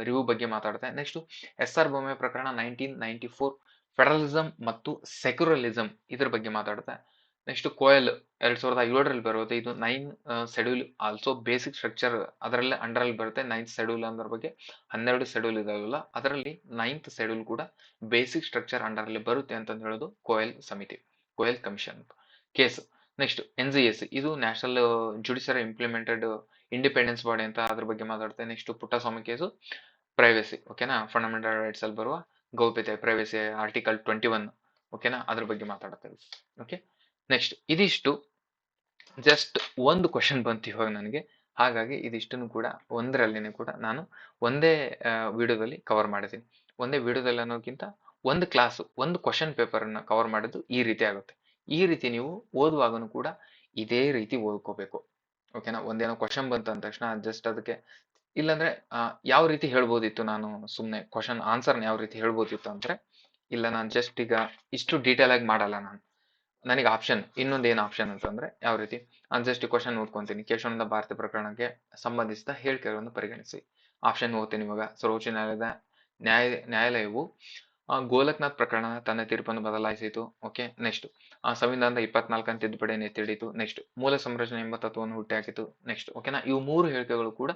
ರಿವ್ಯೂ ಬಗ್ಗೆ ಮಾತಾಡುತ್ತೆ. ನೆಕ್ಸ್ಟ್ SR ಬೊಮ್ಮೆ ಪ್ರಕರಣ 1994, ಫೆಡರಲಿಸಂ ಮತ್ತು ಸೆಕ್ಯುಲರಿಸಂ ಇದ್ರ ಬಗ್ಗೆ ಮಾತಾಡುತ್ತೆ. ನೆಕ್ಸ್ಟ್ ಕೋಯಲ್ 2007ರಲ್ಲಿ ಬರುತ್ತೆ, ಇದು 9 ಶೆಡ್ಯೂಲ್ ಆಲ್ಸೋ ಬೇಸಿಕ್ ಸ್ಟ್ರಕ್ಚರ್ ಅದರಲ್ಲೇ ಅಂಡರಲ್ಲಿ ಬರುತ್ತೆ. 9th ಶೆಡ್ಯೂಲ್ ಅನ್ನೋದ್ರ ಬಗ್ಗೆ 12 ಶೆಡ್ಯೂಲ್ ಇದಾವಲ್ಲ, ಅದರಲ್ಲಿ 9th ಶೆಡ್ಯೂಲ್ ಕೂಡ ಬೇಸಿಕ್ ಸ್ಟ್ರಕ್ಚರ್ ಅಂಡರಲ್ಲಿ ಬರುತ್ತೆ ಅಂತ ಹೇಳೋದು Koel commission case. Next NJAC, ಇದು national judiciary implemented independence body ಅಂತ ಅದ್ರ ಬಗ್ಗೆ ಮಾತಾಡುತ್ತೆ. ನೆಕ್ಸ್ಟ್ ಪುಟ್ಟಸ್ವಾಮಿ ಕೇಸು ಪ್ರೈವಸಿ, ಓಕೆನಾ, ಫಂಡಮೆಂಟಲ್ ರೈಟ್ಸ್ ಅಲ್ಲಿ ಬರುವ ಗೌಪ್ಯತೆ, ಪ್ರೈವಸಿ, ಆರ್ಟಿಕಲ್ 21, ಓಕೆನಾ, ಅದ್ರ ಬಗ್ಗೆ ಮಾತಾಡುತ್ತೆ. ಓಕೆ, ನೆಕ್ಸ್ಟ್ ಇದಿಷ್ಟು ಜಸ್ಟ್ ಒಂದು ಕ್ವಶನ್ ಬಂತು ಇವಾಗ ನನಗೆ, ಹಾಗಾಗಿ ಇದಿಷ್ಟನ್ನು ಕೂಡ ಒಂದರಲ್ಲಿನೇ ಕೂಡ ನಾನು ಒಂದೇ ವಿಡಿಯೋದಲ್ಲಿ ಕವರ್ ಮಾಡಿದ್ದೀನಿ. ಒಂದೇ ವಿಡಿಯೋದಲ್ಲಿ ಅನ್ನೋಕ್ಕಿಂತ ಒಂದು ಕ್ಲಾಸ್, ಒಂದು ಕ್ವಶನ್ ಪೇಪರ್ ಅನ್ನ ಕವರ್ ಮಾಡಿದ್ದು ಈ ರೀತಿ ಆಗುತ್ತೆ. ಈ ರೀತಿ ನೀವು ಓದುವಾಗನು ಕೂಡ ಇದೇ ರೀತಿ ಓದ್ಕೋಬೇಕು. ಓಕೆನಾ, ಒಂದೇನೋ ಕ್ವಶನ್ ಬಂತು ಅಂದ ತಕ್ಷಣ ಜಸ್ಟ್ ಅದಕ್ಕೆ, ಇಲ್ಲಾಂದ್ರೆ ಯಾವ ರೀತಿ ಹೇಳ್ಬೋದಿತ್ತು, ನಾನು ಸುಮ್ಮನೆ ಕ್ವಶನ್ ಆನ್ಸರ್ನ ಯಾವ ರೀತಿ ಹೇಳ್ಬೋದಿತ್ತು ಅಂದ್ರೆ, ಇಲ್ಲ ನಾನು ಜಸ್ಟ್ ಈಗ ಇಷ್ಟು ಡೀಟೇಲ್ ಆಗಿ ಮಾಡಲ್ಲ. ನನಗೆ ಆಪ್ಷನ್, ಇನ್ನೊಂದು ಏನು ಆಪ್ಷನ್ ಅಂತಂದ್ರೆ, ಯಾವ ರೀತಿ ನಾನು ಜಸ್ಟ್ ಕ್ವಶನ್ ಓದ್ಕೊಂತೀನಿ. ಕೇಶವಾನಂದ ಭಾರತಿ ಪ್ರಕರಣಕ್ಕೆ ಸಂಬಂಧಿಸಿದ ಹೇಳಿಕೆಗಳನ್ನು ಪರಿಗಣಿಸಿ. ಆಪ್ಷನ್ ಓದ್ತೀನಿ ಇವಾಗ. ಸರ್ವೋಚ್ಚ ನ್ಯಾಯಾಲಯವು ಗೋಲಕ್ನಾಥ್ ಪ್ರಕರಣ ತನ್ನ ತೀರ್ಪನ್ನು ಬದಲಾಯಿಸಿತು. ಓಕೆ, ನೆಕ್ಸ್ಟ್ ಸಂವಿಧಾನದ 24ನೇ ತಿದ್ದುಪಡಿಯನ್ನು ಎತ್ತಿ ಹಿಡಿತು. ನೆಕ್ಸ್ಟ್ ಮೂಲ ಸಂರಚನೆ ಎಂಬ ತತ್ವವನ್ನು ಹುಟ್ಟಿಹಾಕಿತು. ನೆಕ್ಸ್ಟ್ ಓಕೆನಾ, ಇವು 3 ಹೇಳಿಕೆಗಳು ಕೂಡ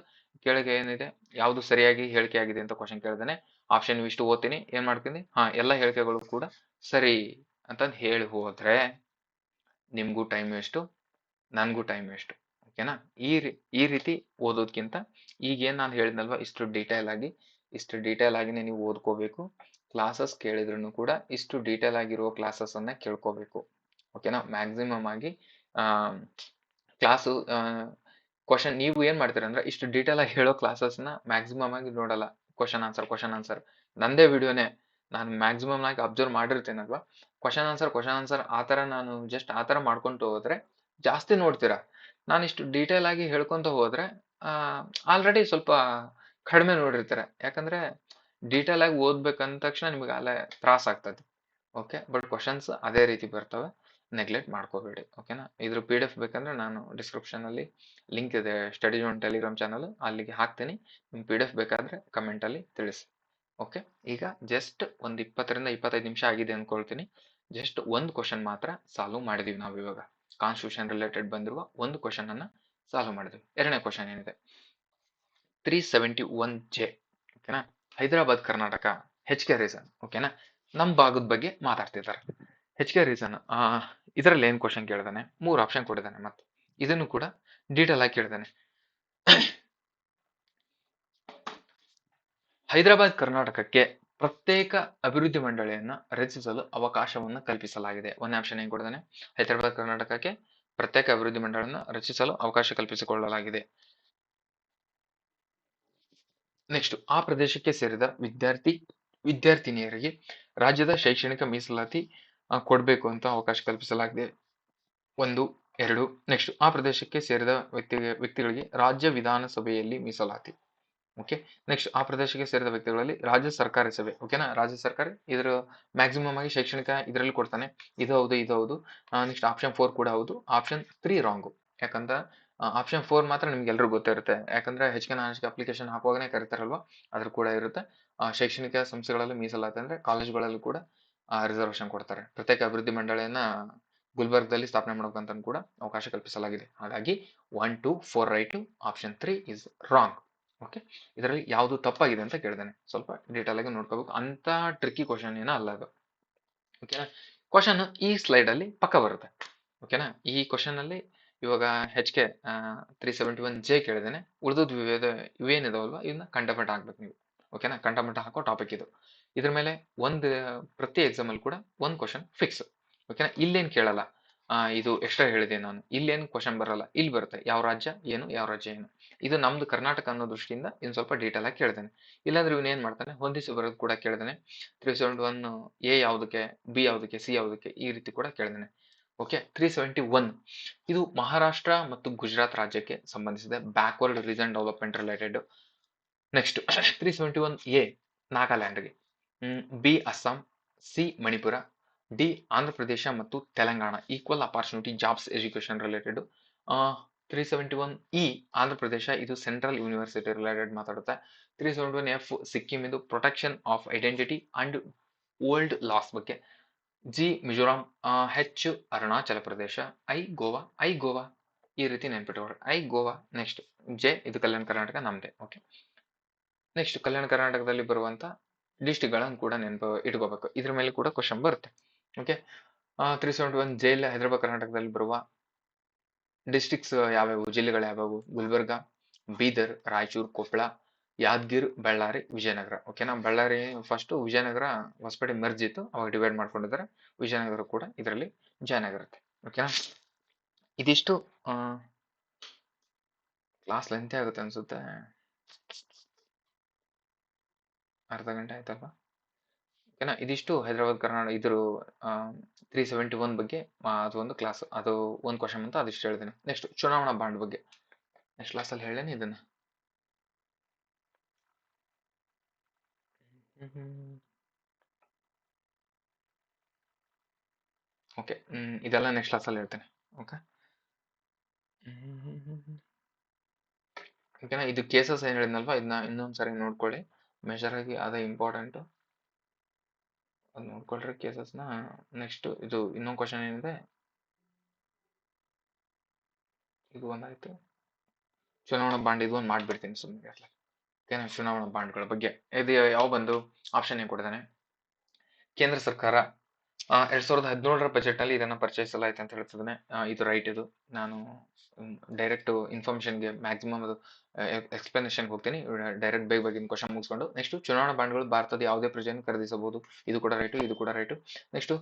ಕೆಳಗೆ ಏನಿದೆ ಯಾವುದು ಸರಿಯಾಗಿ ಹೇಳಿಕೆ ಆಗಿದೆ ಅಂತ ಕ್ವಶನ್ ಕೇಳಿದಾನೆ. ಆಪ್ಷನ್ ಇಷ್ಟು ಓದ್ತೀನಿ, ಏನ್ ಮಾಡ್ತೀನಿ, ಎಲ್ಲ ಹೇಳಿಕೆಗಳು ಕೂಡ ಸರಿ ಅಂತಂದು ಹೇಳಿ ಹೋದ್ರೆ ನಿಮ್ಗೂ ಟೈಮ್ ವೇಸ್ಟು, ನನ್ಗೂ ಟೈಮ್ ವೇಸ್ಟು. ಓಕೆನಾ, ಈ ರೀತಿ ಓದೋದ್ಕಿಂತ ಈಗೇನು ನಾನು ಹೇಳಿದ್ನಲ್ವ, ಇಷ್ಟು ಡೀಟೇಲ್ ಆಗಿನೇ ನೀವು ಓದ್ಕೋಬೇಕು. ಕ್ಲಾಸಸ್ ಕೇಳಿದ್ರು ಕೂಡ ಇಷ್ಟು ಡೀಟೇಲ್ ಆಗಿರುವ ಕ್ಲಾಸಸ್ ಅನ್ನ ಕೇಳ್ಕೋಬೇಕು. ಓಕೆನಾ, ಮ್ಯಾಕ್ಸಿಮಮ್ ಆಗಿ ಕ್ಲಾಸು ಕ್ವಶನ್ ನೀವು ಏನ್ ಮಾಡ್ತೀರಾ ಅಂದ್ರೆ ಇಷ್ಟು ಡೀಟೇಲ್ ಆಗಿ ಹೇಳೋ ಕ್ಲಾಸಸ್ ನ ಮ್ಯಾಕ್ಸಿಮಮ್ ಆಗಿ ನೋಡಲ್ಲ. ಕ್ವಶನ್ ಆನ್ಸರ್ ನಂದೇ ವಿಡಿಯೋನೇ ನಾನು ಮ್ಯಾಕ್ಸಿಮಮ್ ಆಗಿ ಅಬ್ಸರ್ವ್ ಮಾಡಿರ್ತೀನಲ್ವಾ, ಕ್ವಶನ್ ಆನ್ಸರ್ ಆತರ ನಾನು ಜಸ್ಟ್ ಆತರ ಮಾಡ್ಕೊಂತ ಹೋದ್ರೆ ಜಾಸ್ತಿ ನೋಡ್ತೀರಾ. ನಾನು ಇಷ್ಟು ಡೀಟೇಲ್ ಆಗಿ ಹೇಳ್ಕೊಂತ ಹೋದ್ರೆ ಆಲ್ರೆಡಿ ಸ್ವಲ್ಪ ಕಡಿಮೆ ನೋಡಿರ್ತಾರೆ. ಯಾಕಂದ್ರೆ ಡೀಟೇಲ್ ಆಗಿ ಓದ್ಬೇಕಂದ ತಕ್ಷಣ ನಿಮ್ಗೆ ಅಲ್ಲೇ ತ್ರಾಸ ಆಗ್ತದೆ. ಓಕೆ, ಬಟ್ ಕ್ವಶನ್ಸ್ ಅದೇ ರೀತಿ ಬರ್ತವೆ, ನೆಗ್ಲೆಕ್ಟ್ ಮಾಡ್ಕೋಬೇಡಿ. ಓಕೆನಾ. ಇದ್ರ PDF ಬೇಕಂದ್ರೆ ನಾನು ಡಿಸ್ಕ್ರಿಪ್ಷನ್ ಅಲ್ಲಿ ಲಿಂಕ್ ಇದೆ, ಸ್ಟಡಿ ಜೋನ್ ಟೆಲಿಗ್ರಾಮ್ ಚಾನಲ್, ಅಲ್ಲಿಗೆ ಹಾಕ್ತೀನಿ. ನಿಮ್ PDF ಬೇಕಾದ್ರೆ ಕಮೆಂಟ್ ಅಲ್ಲಿ ತಿಳಿಸಿ. ಓಕೆ, ಈಗ ಜಸ್ಟ್ ಒಂದು 20 ರಿಂದ 25 ನಿಮಿಷ ಆಗಿದೆ ಅನ್ಕೊಳ್ತೀನಿ. ಜಸ್ಟ್ ಒಂದು ಕ್ವಶನ್ ಮಾತ್ರ ಸಾಲ್ವ್ ಮಾಡಿದೀವಿ ನಾವು ಇವಾಗ. ಕಾನ್ಸ್ಟಿಟ್ಯೂಷನ್ ರಿಲೇಟೆಡ್ ಬಂದಿರುವ ಒಂದು ಕ್ವಶನ್ ಅನ್ನ ಸಾಲ್ವ್ ಮಾಡಿದ್ವಿ. ಎರಡನೇ ಕ್ವಶನ್ ಏನಿದೆ, 371J. ಓಕೆನಾ. Hyderabad Karnataka HK reason. ಓಕೆನಾ. ನಮ್ ಭಾಗದ ಬಗ್ಗೆ ಮಾತಾಡ್ತಿದ್ದಾರೆ. HK ರೀಸನ್ ಇದರಲ್ಲಿ ಏನ್ ಕ್ವಶನ್ ಕೇಳಿದಾನೆ, 3 ಆಪ್ಷನ್ ಕೊಟ್ಟಿದ್ದಾನೆ. ಮತ್ತೆ ಇದನ್ನು ಕೂಡ ಡೀಟೇಲ್ ಆಗಿ ಕೇಳಿದಾನೆ. ಹೈದರಾಬಾದ್ ಕರ್ನಾಟಕಕ್ಕೆ ಪ್ರತ್ಯೇಕ ಅಭಿವೃದ್ಧಿ ಮಂಡಳಿಯನ್ನ ರಚಿಸಲು ಅವಕಾಶವನ್ನು ಕಲ್ಪಿಸಲಾಗಿದೆ. ಒಂದೇ ಆಪ್ಷನ್ ಏನ್ ಕೊಟ್ಟಿದ್ದಾನೆ, ಹೈದರಾಬಾದ್ ಕರ್ನಾಟಕಕ್ಕೆ ಪ್ರತ್ಯೇಕ ಅಭಿವೃದ್ಧಿ ಮಂಡಳಿಯನ್ನ ರಚಿಸಲು ಅವಕಾಶ ಕಲ್ಪಿಸಿಕೊಳ್ಳಲಾಗಿದೆ. ನೆಕ್ಸ್ಟ್, ಆ ಪ್ರದೇಶಕ್ಕೆ ಸೇರಿದ ವಿದ್ಯಾರ್ಥಿನಿಯರಿಗೆ ರಾಜ್ಯದ ಶೈಕ್ಷಣಿಕ ಮೀಸಲಾತಿ ಕೊಡಬೇಕು ಅಂತ ಅವಕಾಶ ಕಲ್ಪಿಸಲಾಗಿದೆ. 1, 2. ನೆಕ್ಸ್ಟ್, ಆ ಪ್ರದೇಶಕ್ಕೆ ಸೇರಿದ ವ್ಯಕ್ತಿಗಳಿಗೆ ರಾಜ್ಯ ವಿಧಾನಸಭೆಯಲ್ಲಿ ಮೀಸಲಾತಿ. ಓಕೆ. ನೆಕ್ಸ್ಟ್, ಆ ಪ್ರದೇಶಕ್ಕೆ ಸೇರಿದ ವ್ಯಕ್ತಿಗಳಲ್ಲಿ ರಾಜ್ಯ ಸರ್ಕಾರಿ ಸಭೆ. ಓಕೆನಾ. ರಾಜ್ಯ ಸರ್ಕಾರಿ ಇದ್ರ ಮ್ಯಾಕ್ಸಿಮಮ್ ಆಗಿ ಶೈಕ್ಷಣಿಕ ಇದರಲ್ಲಿ ಕೊಡ್ತಾನೆ. ಇದು ಹೌದು, ಇದು ಹೌದು. ನೆಕ್ಸ್ಟ್ ಆಪ್ಷನ್ 4 ಕೂಡ ಹೌದು. Option 3 wrong. ಯಾಕಂದ್ರೆ ಆಪ್ಷನ್ 4 ಮಾತ್ರ ನಿಮ್ಗೆ ಎಲ್ರಿಗೂ ಗೊತ್ತಿರುತ್ತೆ. ಯಾಕಂದ್ರೆ HK ಅಪ್ಲಿಕೇಶನ್ ಹಾಕುವಾಗನೇ ಕರೀತಾರಲ್ವಾ, ಅದ್ರ ಕೂಡ ಇರುತ್ತೆ. ಶೈಕ್ಷಣಿಕ ಸಂಸ್ಥೆಗಳಲ್ಲಿ ಮೀಸಲಾತಿ ಅಂದ್ರೆ ಕಾಲೇಜುಗಳಲ್ಲಿ ಕೂಡ ರಿಸರ್ವೇಶನ್ ಕೊಡ್ತಾರೆ. ಪ್ರತ್ಯೇಕ ಅಭಿವೃದ್ಧಿ ಮಂಡಳಿಯನ್ನ ಗುಲ್ಬರ್ಗದಲ್ಲಿ ಸ್ಥಾಪನೆ ಮಾಡ್ಬೇಕಂತ ಕೂಡ ಅವಕಾಶ ಕಲ್ಪಿಸಲಾಗಿದೆ. ಹಾಗಾಗಿ 1, 2, 4 right, option 3 is wrong. Okay, ಇದರಲ್ಲಿ ಯಾವುದು ತಪ್ಪಾಗಿದೆ ಅಂತ ಕೇಳಿದಾನೆ. ಸ್ವಲ್ಪ ಡೀಟೇಲ್ ಆಗಿ ನೋಡ್ಕೋಬೇಕು. ಅಂತ ಟ್ರಿಕ್ಕಿ ಕ್ವಶನ್ ಏನೋ ಅಲ್ಲ ಅದು. ಓಕೆನಾ. ಕ್ವಶನ್ ಈ ಸ್ಲೈಡ್ ಅಲ್ಲಿ ಪಕ್ಕ ಬರುತ್ತೆ. ಓಕೆನಾ. ಈ ಕ್ವಶನ್ ಅಲ್ಲಿ ಇವಾಗ HK 371J ಕೇಳಿದಾನೆ. ಉಳಿದದ್ದು ಇವೇನಿದಾವಲ್ವಾ ಇದನ್ನ ಕಂಠಪಾಠ ಹಾಕ್ಬೇಕು ನೀವು. ಓಕೆನಾ. ಕಂಠಪಾಠ ಹಾಕೋ ಟಾಪಿಕ್ ಇದು. ಇದ್ರ ಮೇಲೆ ಪ್ರತಿ ಎಕ್ಸಾಮ್ ಅಲ್ಲಿ ಕೂಡ ಒಂದು ಕ್ವಶನ್ ಫಿಕ್ಸ್. ಓಕೆನಾ. ಇಲ್ಲೇನ್ ಕೇಳಲ್ಲ, ಇದು ಎಕ್ಸ್ಟ್ರಾ ಹೇಳಿದೆ ನಾನು, ಇಲ್ಲೇನು ಕ್ವಶನ್ ಬರಲ್ಲ. ಇಲ್ಲಿ ಬರುತ್ತೆ ಯಾವ ರಾಜ್ಯ ಏನು, ಯಾವ ರಾಜ್ಯ ಏನು. ಇದು ನಮ್ದು ಕರ್ನಾಟಕ ಅನ್ನೋ ದೃಷ್ಟಿಯಿಂದ ಇನ್ನು ಸ್ವಲ್ಪ ಡೀಟೇಲ್ ಆಗಿ ಕೇಳಿದಾನೆ. ಇಲ್ಲಾಂದ್ರೆ ಇವನ್ ಏನ್ ಮಾಡ್ತಾನೆ, ಹೊಂದಿಸಿ ಬರೋದು ಕೂಡ ಕೇಳಿದಾನೆ. 371 A ಯಾವುದಕ್ಕೆ, B ಯಾವುದಕ್ಕೆ, C ಯಾವುದಕ್ಕೆ, ಈ ರೀತಿ ಕೂಡ ಕೇಳಿದಾನೆ. ಓಕೆ. 371 ಇದು ಮಹಾರಾಷ್ಟ್ರ ಮತ್ತು ಗುಜರಾತ್ ರಾಜ್ಯಕ್ಕೆ ಸಂಬಂಧಿಸಿದೆ, backward region development related. Next 371A ನಾಗಾಲ್ಯಾಂಡ್ಗೆ, B Assam, C Manipur, D Andhra Pradesh ಮತ್ತು Telangana, equal opportunity jobs education related. 371E Andhra Pradesh, ಇದು ಸೆಂಟ್ರಲ್ ಯೂನಿವರ್ಸಿಟಿ ರಿಲೇಟೆಡ್ ಮಾತಾಡುತ್ತೆ. 371F ಸಿಕ್ಕಿಂ, ಇದು protection of identity and old laws ಬಗ್ಗೆ. G Mizoram, H Arunachal Pradesh, I Goa ಈ ರೀತಿ ನೆನ್ಪಿಟ್ಕೊಳ್ರಿ, I ಗೋವಾ. ನೆಕ್ಸ್ಟ್ J ಇದು ಕಲ್ಯಾಣ ಕರ್ನಾಟಕ ನಮ್ದೆ. ಓಕೆ. ನೆಕ್ಸ್ಟ್ ಕಲ್ಯಾಣ ಕರ್ನಾಟಕದಲ್ಲಿ ಬರುವಂತ ಡಿಸ್ಟ್ರಿಕ್ಟ್ ಗಳನ್ನು ಕೂಡ ನೆನಪು ಇಟ್ಕೋಬೇಕು. ಇದ್ರ ಮೇಲೆ ಕೂಡ ಕ್ವಶನ್ ಬರುತ್ತೆ. ಓಕೆ. 371J ಹೈದರಾಬಾದ್ ಕರ್ನಾಟಕದಲ್ಲಿ ಬರುವ ಡಿಸ್ಟ್ರಿಕ್ಟ್ಸ್ ಯಾವ್ಯಾವು, ಜಿಲ್ಲೆಗಳು ಯಾವ್ಯಾವು, ಗುಲ್ಬರ್ಗ, ಬೀದರ್, ರಾಯಚೂರು, ಕೊಪ್ಪಳ, ಯಾದಗಿರ್, ಬಳ್ಳಾರಿ, ವಿಜಯನಗರ. ಓಕೆನಾ. ಬಳ್ಳಾರಿ ಫಸ್ಟ್, ವಿಜಯನಗರ ಹೊಸಪೇಟೆ ಮೆರ್ಜ್ ಇತ್ತು, ಅವಾಗ ಡಿವೈಡ್ ಮಾಡ್ಕೊಂಡಿದ್ದಾರೆ. ವಿಜಯನಗರ ಕೂಡ ಇದರಲ್ಲಿ ಜಾಯ್ನ್ ಆಗಿರುತ್ತೆ. ಓಕೆನಾ. ಇದಿಷ್ಟು ಕ್ಲಾಸ್ ಲೆಂತ್ ಆಗುತ್ತೆ ಅನ್ಸುತ್ತೆ, ಅರ್ಧ ಗಂಟೆ ಆಯ್ತಲ್ವಾ. ಓಕೆನಾ. ಇದಿಷ್ಟು ಹೈದರಾಬಾದ್ ಕರ್ನಾಟಕ ಇದ್ರ 371 ಬಗ್ಗೆ ಅದು ಒಂದು ಕ್ಲಾಸ್, ಅದು ಒಂದು ಕ್ವಶನ್ ಅಂತ ಅದಿಷ್ಟು ಹೇಳಿದ್ದೀನಿ. ನೆಕ್ಸ್ಟ್ ಚುನಾವಣಾ ಬಾಂಡ್ ಬಗ್ಗೆ ನೆಕ್ಸ್ಟ್ ಕ್ಲಾಸ್ ಅಲ್ಲಿ ಹೇಳೇನಿ ಇದನ್ನ. ಓಕೆ. ಇದೆಲ್ಲ ನೆಕ್ಸ್ಟ್ ಕ್ಲಾಸ್ ಅಲ್ಲಿ ಹೇಳ್ತೇನೆ. ಓಕೆ. ಓಕೆನಾ. ಇದು ಕೇಸಸ್ ಏನ್ ಹೇಳಿದ್ನಲ್ವಾ, ಇದನ್ನ ಇನ್ನೊಂದ್ಸರಿ ನೋಡ್ಕೊಳ್ಳಿ. ಮೆಜರ್ ಆಗಿ ಅದೇ ಇಂಪಾರ್ಟೆಂಟ್, ಅದು ನೋಡ್ಕೊಳ್ರಿ ಕೇಸಸ್ನ. ನೆಕ್ಸ್ಟ್ ಇದು ಇನ್ನೊಂದು ಕ್ವಶನ್ ಏನಿದೆ, ಇದು ಒಂದಾಯ್ತು. ಚುನಾವಣಾ ಬಾಂಡ್ ಇದು ಒಂದು ಮಾಡ್ಬಿಡ್ತೀನಿ ಸುಮ್ಮನೆ. ಓಕೆನಾ. ಚುನಾವಣಾ ಬಾಂಡ್ಗಳ ಬಗ್ಗೆ ಇದು ಯಾವ ಬಂದು ಆಪ್ಷನ್ ಏನ್ ಕೊಟ್ಟಿದ್ದಾನೆ, ಕೇಂದ್ರ ಸರ್ಕಾರ 2017ರ ಬಜೆಟ್ ಅಲ್ಲಿ ಇದನ್ನ ಪರಿಚಯಿಸಲಾಯ್ತು ಅಂತ ಹೇಳ್ತಿದ್ದಾನೆ. ಇದು ರೈಟ್. ಇದು ನಾನು ಡೈರೆಕ್ಟ್ ಇನ್ಫಾರ್ಮೇಶನ್ಗೆ ಮ್ಯಾಕ್ಸಿಮಮ್ ಅದು ಎಕ್ಸ್ಪ್ಲನೇಷನ್ ಹೋಗ್ತೀನಿ. ಡೈರೆಕ್ಟ್ ಬೇಗ ಬೇಗ ಕ್ವಶನ್ ಮುಗಿಸ್ಕೊಂಡು ನೆಕ್ಸ್ಟ್ ಚುನಾವಣಾ ಬಾಂಡ್ಗಳು ಭಾರತದ ಯಾವುದೇ ಪ್ರಜೆಯನ್ನು ಖರೀದಿಸಬಹುದು. ಇದು ಕೂಡ ರೈಟು, ಇದು ಕೂಡ ರೈಟು. ನೆಕ್ಸ್ಟ್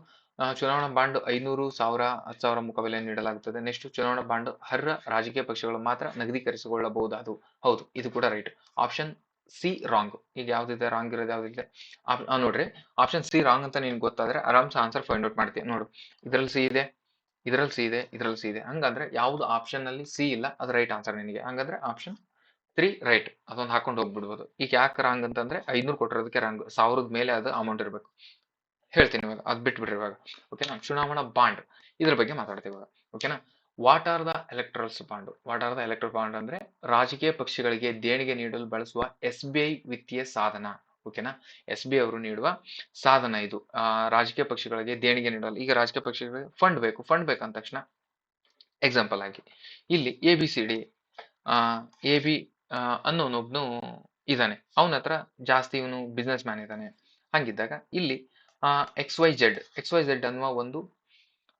ಚುನಾವಣಾ ಬಾಂಡ್ 500, 1000, 10,000 ಮುಖಬೆಲೆಯನ್ನು ನೀಡಲಾಗುತ್ತದೆ. ನೆಕ್ಸ್ಟ್ ಚುನಾವಣಾ ಬಾಂಡ್ ಅರ್ಹ ರಾಜಕೀಯ ಪಕ್ಷಗಳು ಮಾತ್ರ ನಗದೀಕರಿಸಿಕೊಳ್ಳಬಹುದು. ಅದು ಹೌದು, ಇದು ಕೂಡ ರೈಟ್. Option C wrong. ಈಗ ಯಾವ್ದಿದೆ ರಾಂಗ್ ಇರೋದು, ಯಾವ್ದಿದೆ? ನೋಡ್ರಿ, ಆಪ್ಷನ್ ಸಿ ರಾಂಗ್ ಅಂತ ನಿನ್ಗೆ ಗೊತ್ತಾದ್ರೆ ಆರಾಮ್ಸೆ ಆನ್ಸರ್ ಫೈಂಡ್ ಔಟ್ ಮಾಡ್ತೀನಿ. ನೋಡು, ಇದ್ರಲ್ಲಿ ಸಿ ಇದೆ, ಇದ್ರಲ್ಲಿ ಸಿ ಇದೆ, ಇದ್ರಲ್ಲಿ ಸಿ ಇದೆ. ಹಂಗಂದ್ರೆ ಯಾವ್ದು ಆಪ್ಷನ್ ಅಲ್ಲಿ ಸಿ ಇಲ್ಲ ಅದು ರೈಟ್ ಆನ್ಸರ್ ನಿನಗೆ. ಹಂಗಂದ್ರೆ ಆಪ್ಷನ್ 3 ರೈಟ್. ಅದೊಂದು ಹಾಕೊಂಡು ಹೋಗ್ಬಿಡ್ಬೋದು. ಈಗ ಯಾಕೆ ರಾಂಗ್ ಅಂತಂದ್ರೆ 500 ಕೊಟ್ಟಿರೋದಕ್ಕೆ ರಾಂಗ್. 1000 ಮೇಲೆ ಅದು ಅಮೌಂಟ್ ಇರಬೇಕು. ಹೇಳ್ತೀನಿ ಇವಾಗ, ಅದ್ ಬಿಟ್ಬಿಡ್ರಿ ಇವಾಗ. ಓಕೆನಾ? ಚುನಾವಣಾ ಬಾಂಡ್ ಇದ್ರ ಬಗ್ಗೆ ಮಾತಾಡ್ತೀವಿ ಇವಾಗ. ಓಕೆನಾ? What are the electorals bond? What are the electoral bond ಅಂದ್ರೆ ರಾಜಕೀಯ ಪಕ್ಷಗಳಿಗೆ ದೇಣಿಗೆ ನೀಡಲು ಬಳಸುವ SBI ವಿತ್ತೀಯ ಸಾಧನ. ಓಕೆನಾ? SBI ಅವರು ನೀಡುವ ಸಾಧನ ಇದು. ರಾಜಕೀಯ ಪಕ್ಷಗಳಿಗೆ ದೇಣಿಗೆ ನೀಡಲು. ಈಗ ರಾಜಕೀಯ ಪಕ್ಷಗಳಿಗೆ ಫಂಡ್ ಬೇಕು. ಫಂಡ್ ಬೇಕಂದ ತಕ್ಷಣ ಎಕ್ಸಾಂಪಲ್ ಆಗಿ ಇಲ್ಲಿ ABCD AB ಅನ್ನೋನೊಬ್ನು ಇದ್ದಾನೆ. ಅವನ ಹತ್ರ ಜಾಸ್ತಿ ಇವನು ಬಿಸ್ನೆಸ್ ಮ್ಯಾನ್ ಇದ್ದಾನೆ. ಹಂಗಿದ್ದಾಗ ಇಲ್ಲಿ XYZ ಅನ್ನುವ ಒಂದು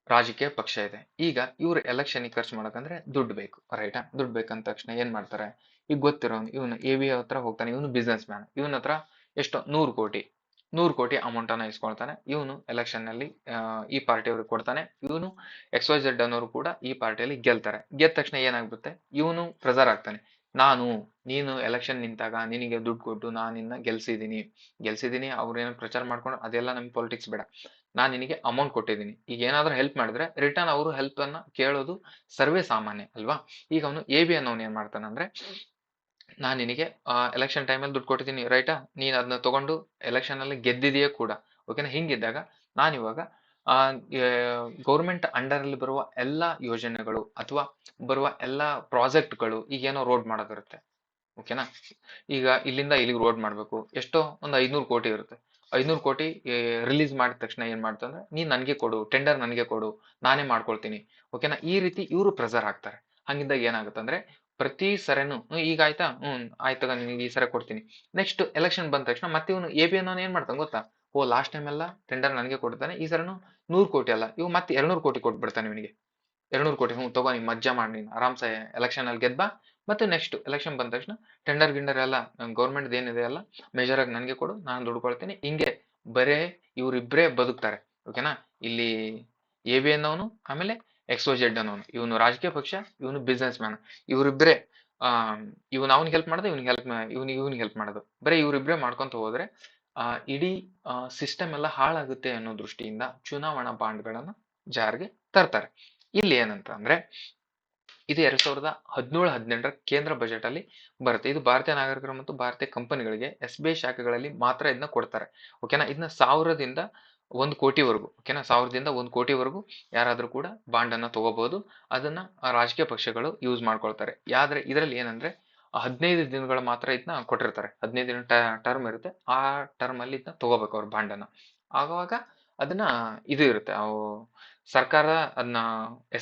ರಾಜಕೀಯ ಪಕ್ಷ ಇದೆ. ಈಗ ಇವ್ರು ಎಲೆಕ್ಷನ್ ಖರ್ಚು ಮಾಡಕಂದ್ರೆ ದುಡ್ಡು ಬೇಕು, ರೈಟಾ? ದುಡ್ಡು ಬೇಕಂದ ತಕ್ಷಣ ಏನ್ ಮಾಡ್ತಾರೆ? ಈಗ ಗೊತ್ತಿರೋನು ಇವನು AB ಹತ್ರ ಹೋಗ್ತಾನೆ. ಇವನು ಬಿಸ್ನೆಸ್ ಮ್ಯಾನ್. ಇವನ ಹತ್ರ ಎಷ್ಟೋ 100 ಕೋಟಿ ಅಮೌಂಟ್ ಅನ್ನ ಇಸ್ಕೊಳ್ತಾನೆ. ಇವನು ಎಲೆಕ್ಷನ್ ನಲ್ಲಿ ಈ ಪಾರ್ಟಿಯವ್ರಿಗೆ ಕೊಡ್ತಾನೆ. ಇವನು XYZ ಅನ್ನೋರು ಕೂಡ ಈ ಪಾರ್ಟಿಯಲ್ಲಿ ಗೆಲ್ತಾರೆ. ಗೆದ್ದ ತಕ್ಷಣ ಏನಾಗ್ಬಿಡುತ್ತೆ? ಇವನು ಪ್ರೆಸರ್ ಆಗ್ತಾನೆ. ನೀನು ಎಲೆಕ್ಷನ್ ನಿಂತಾಗ ನಿನಗೆ ದುಡ್ಡು ಕೊಟ್ಟು ನಾನು ನಿನ್ನ ಗೆಲ್ಸಿದೀನಿ. ಅವ್ರೇನೋ ಪ್ರಚಾರ ಮಾಡ್ಕೊಂಡು ಅದೆಲ್ಲ ನಮ್ಗೆ ಪಾಲಿಟಿಕ್ಸ್ ಬೇಡ. ನಾನ್ ನಿನಗೆ ಅಮೌಂಟ್ ಕೊಟ್ಟಿದ್ದೀನಿ. ಈಗ ಏನಾದ್ರೂ ಹೆಲ್ಪ್ ಮಾಡಿದ್ರೆ ರಿಟರ್ನ್ ಅವರು ಹೆಲ್ಪ್ ಅನ್ನ ಕೇಳೋದು ಸರ್ವೇ ಸಾಮಾನ್ಯ ಅಲ್ವಾ? ಈಗ ಅವನು AB ಅನ್ನೋನು ಏನ್ ಮಾಡ್ತಾನಂದ್ರೆ, ನಾನ್ ನಿನಗೆ ಎಲೆಕ್ಷನ್ ಟೈಮಲ್ಲಿ ದುಡ್ಡು ಕೊಟ್ಟಿದ್ದೀನಿ, ರೈಟಾ? ನೀನ್ ಅದನ್ನ ತಗೊಂಡು ಎಲೆಕ್ಷನ್ ಅಲ್ಲಿ ಗೆದ್ದಿದೆಯೇ ಕೂಡ. ಓಕೆನಾ? ಹಿಂಗಿದ್ದಾಗ ನಾನಿವಾಗ ಗೌರ್ಮೆಂಟ್ ಅಂಡರ್ ಅಲ್ಲಿ ಬರುವ ಎಲ್ಲಾ ಯೋಜನೆಗಳು ಅಥವಾ ಬರುವ ಎಲ್ಲಾ ಪ್ರಾಜೆಕ್ಟ್ಗಳು, ಈಗೇನೋ ರೋಡ್ ಮಾಡೋದಿರುತ್ತೆ. ಓಕೆನಾ? ಈಗ ಇಲ್ಲಿಂದ ಇಲ್ಲಿಗೆ ರೋಡ್ ಮಾಡ್ಬೇಕು. ಎಷ್ಟೋ ಒಂದು 500 ಕೋಟಿ ಇರುತ್ತೆ. 500 ಕೋಟಿ ರಿಲೀಸ್ ಮಾಡಿದ ತಕ್ಷಣ ಏನ್ ಮಾಡ್ತಂದ್ರೆ, ನೀನ್ ನನ್ಗೆ ಕೊಡು, ಟೆಂಡರ್ ನನ್ಗೆ ಕೊಡು, ನಾನೇ ಮಾಡ್ಕೊಳ್ತೀನಿ. ಓಕೆನಾ? ಈ ರೀತಿ ಇವರು ಪ್ರೆಸರ್ ಹಾಕ್ತಾರೆ. ಹಂಗಿದ್ದಾಗ ಏನಾಗುತ್ತಂದ್ರೆ ಪ್ರತಿ ಸರಿನೂ ಈಗ ಆಯ್ತಾ, ಆಯ್ತು ನಿನಗೆ ಈ ಸರಿ ಕೊಡ್ತೀನಿ. ನೆಕ್ಸ್ಟ್ ಎಲೆಕ್ಷನ್ ಬಂದ ತಕ್ಷಣ ಮತ್ತೆ ಇವನು AB ಅನ್ನೋನು ಏನ್ ಮಾಡ್ತಾನೆ ಗೊತ್ತಾ? ಲಾಸ್ಟ್ ಟೈಮ್ ಎಲ್ಲ ಟೆಂಡರ್ ನನಗೆ ಕೊಡ್ತಾನೆ, ಈ ಸರಿನು 100 ಕೋಟಿ ಅಲ್ಲ, ಇವ್ ಮತ್ತೆ 200 ಕೋಟಿ ಕೊಟ್ಬಿಡ್ತಾನೆ ಇವನಿಗೆ. 200 ಕೋಟಿ. ತಗೋ, ನೀನ್ ಮಜ್ಜಾ ಮಾಡಿ, ನೀನು ಆರಾಮ್ಸೆ ಎಲೆಕ್ಷನ್ ಅಲ್ಲಿ ಗೆದ್ಬಾ. ಮತ್ತೆ ನೆಕ್ಸ್ಟ್ ಎಲೆಕ್ಷನ್ ಬಂದ ತಕ್ಷಣ ಟೆಂಡರ್ ಗಿಂಡರ್ ಎಲ್ಲ ಗೌರ್ಮೆಂಟ್ ಏನಿದೆ ಎಲ್ಲ ಮೇಜರ್ ಆಗಿ ನನಗೆ ಕೊಡು, ನಾನು ದುಡ್ಕೊಳ್ತೀನಿ. ಹಿಂಗೆ ಬರೇ ಇವರಿಬ್ರೇ ಬದುಕ್ತಾರೆ. ಓಕೆನಾ? ಇಲ್ಲಿ AB ಅನ್ನೋನು, ಆಮೇಲೆ XYZ ಅನ್ನೋನು. ಇವನು ರಾಜಕೀಯ ಪಕ್ಷ, ಇವನು ಬಿಸ್ನೆಸ್ ಮ್ಯಾನ್. ಇವರಿಬ್ರೆ ಇವನು ಅವ್ನಿಗೆ ಹೆಲ್ಪ್ ಮಾಡೋದು, ಇವನಿಗೆ ಹೆಲ್ಪ್ ಮಾಡೋದು. ಬರೀ ಇವರಿಬ್ರೆ ಮಾಡ್ಕೊಂತ ಹೋದ್ರೆ ಇಡೀ ಸಿಸ್ಟಮ್ ಎಲ್ಲ ಹಾಳಾಗುತ್ತೆ ಅನ್ನೋ ದೃಷ್ಟಿಯಿಂದ ಚುನಾವಣಾ ಬಾಂಡ್ಗಳನ್ನ ಜಾರಿಗೆ ತರ್ತಾರೆ. ಇಲ್ಲಿ ಏನಂತ ಅಂದ್ರೆ, ಇದು 2017-18ರ ಕೇಂದ್ರ ಬಜೆಟ್ ಅಲ್ಲಿ ಬರುತ್ತೆ. ಇದು ಭಾರತೀಯ ನಾಗರಿಕರು ಮತ್ತು ಭಾರತೀಯ ಕಂಪನಿಗಳಿಗೆ SBI ಶಾಖೆಗಳಲ್ಲಿ ಮಾತ್ರ ಇದನ್ನ ಕೊಡ್ತಾರೆ. ಓಕೆನಾ? ಇದನ್ನ 1000ದಿಂದ 1 ಕೋಟಿವರೆಗೂ, ಓಕೆನಾ, 1000ದಿಂದ 1 ಕೋಟಿವರೆಗೂ ಯಾರಾದ್ರೂ ಕೂಡ ಬಾಂಡ್ ಅನ್ನ ತಗೋಬಹುದು. ಅದನ್ನ ರಾಜಕೀಯ ಪಕ್ಷಗಳು ಯೂಸ್ ಮಾಡ್ಕೊಳ್ತಾರೆ. ಆದ್ರೆ ಇದರಲ್ಲಿ ಏನಂದ್ರೆ 15 ದಿನಗಳು ಮಾತ್ರ ಇದನ್ನ ಕೊಟ್ಟಿರ್ತಾರೆ. 15 ದಿನ ಟರ್ಮ್ ಇರುತ್ತೆ. ಆ ಟರ್ಮ್ ಅಲ್ಲಿ ಇದನ್ನ ತಗೋಬೇಕು ಅವ್ರು ಬಾಂಡ್ ಅನ್ನ. ಆವಾಗ ಅದನ್ನ ಇದು ಇರುತ್ತೆ, ಅವು ಸರ್ಕಾರ ಅದನ್ನ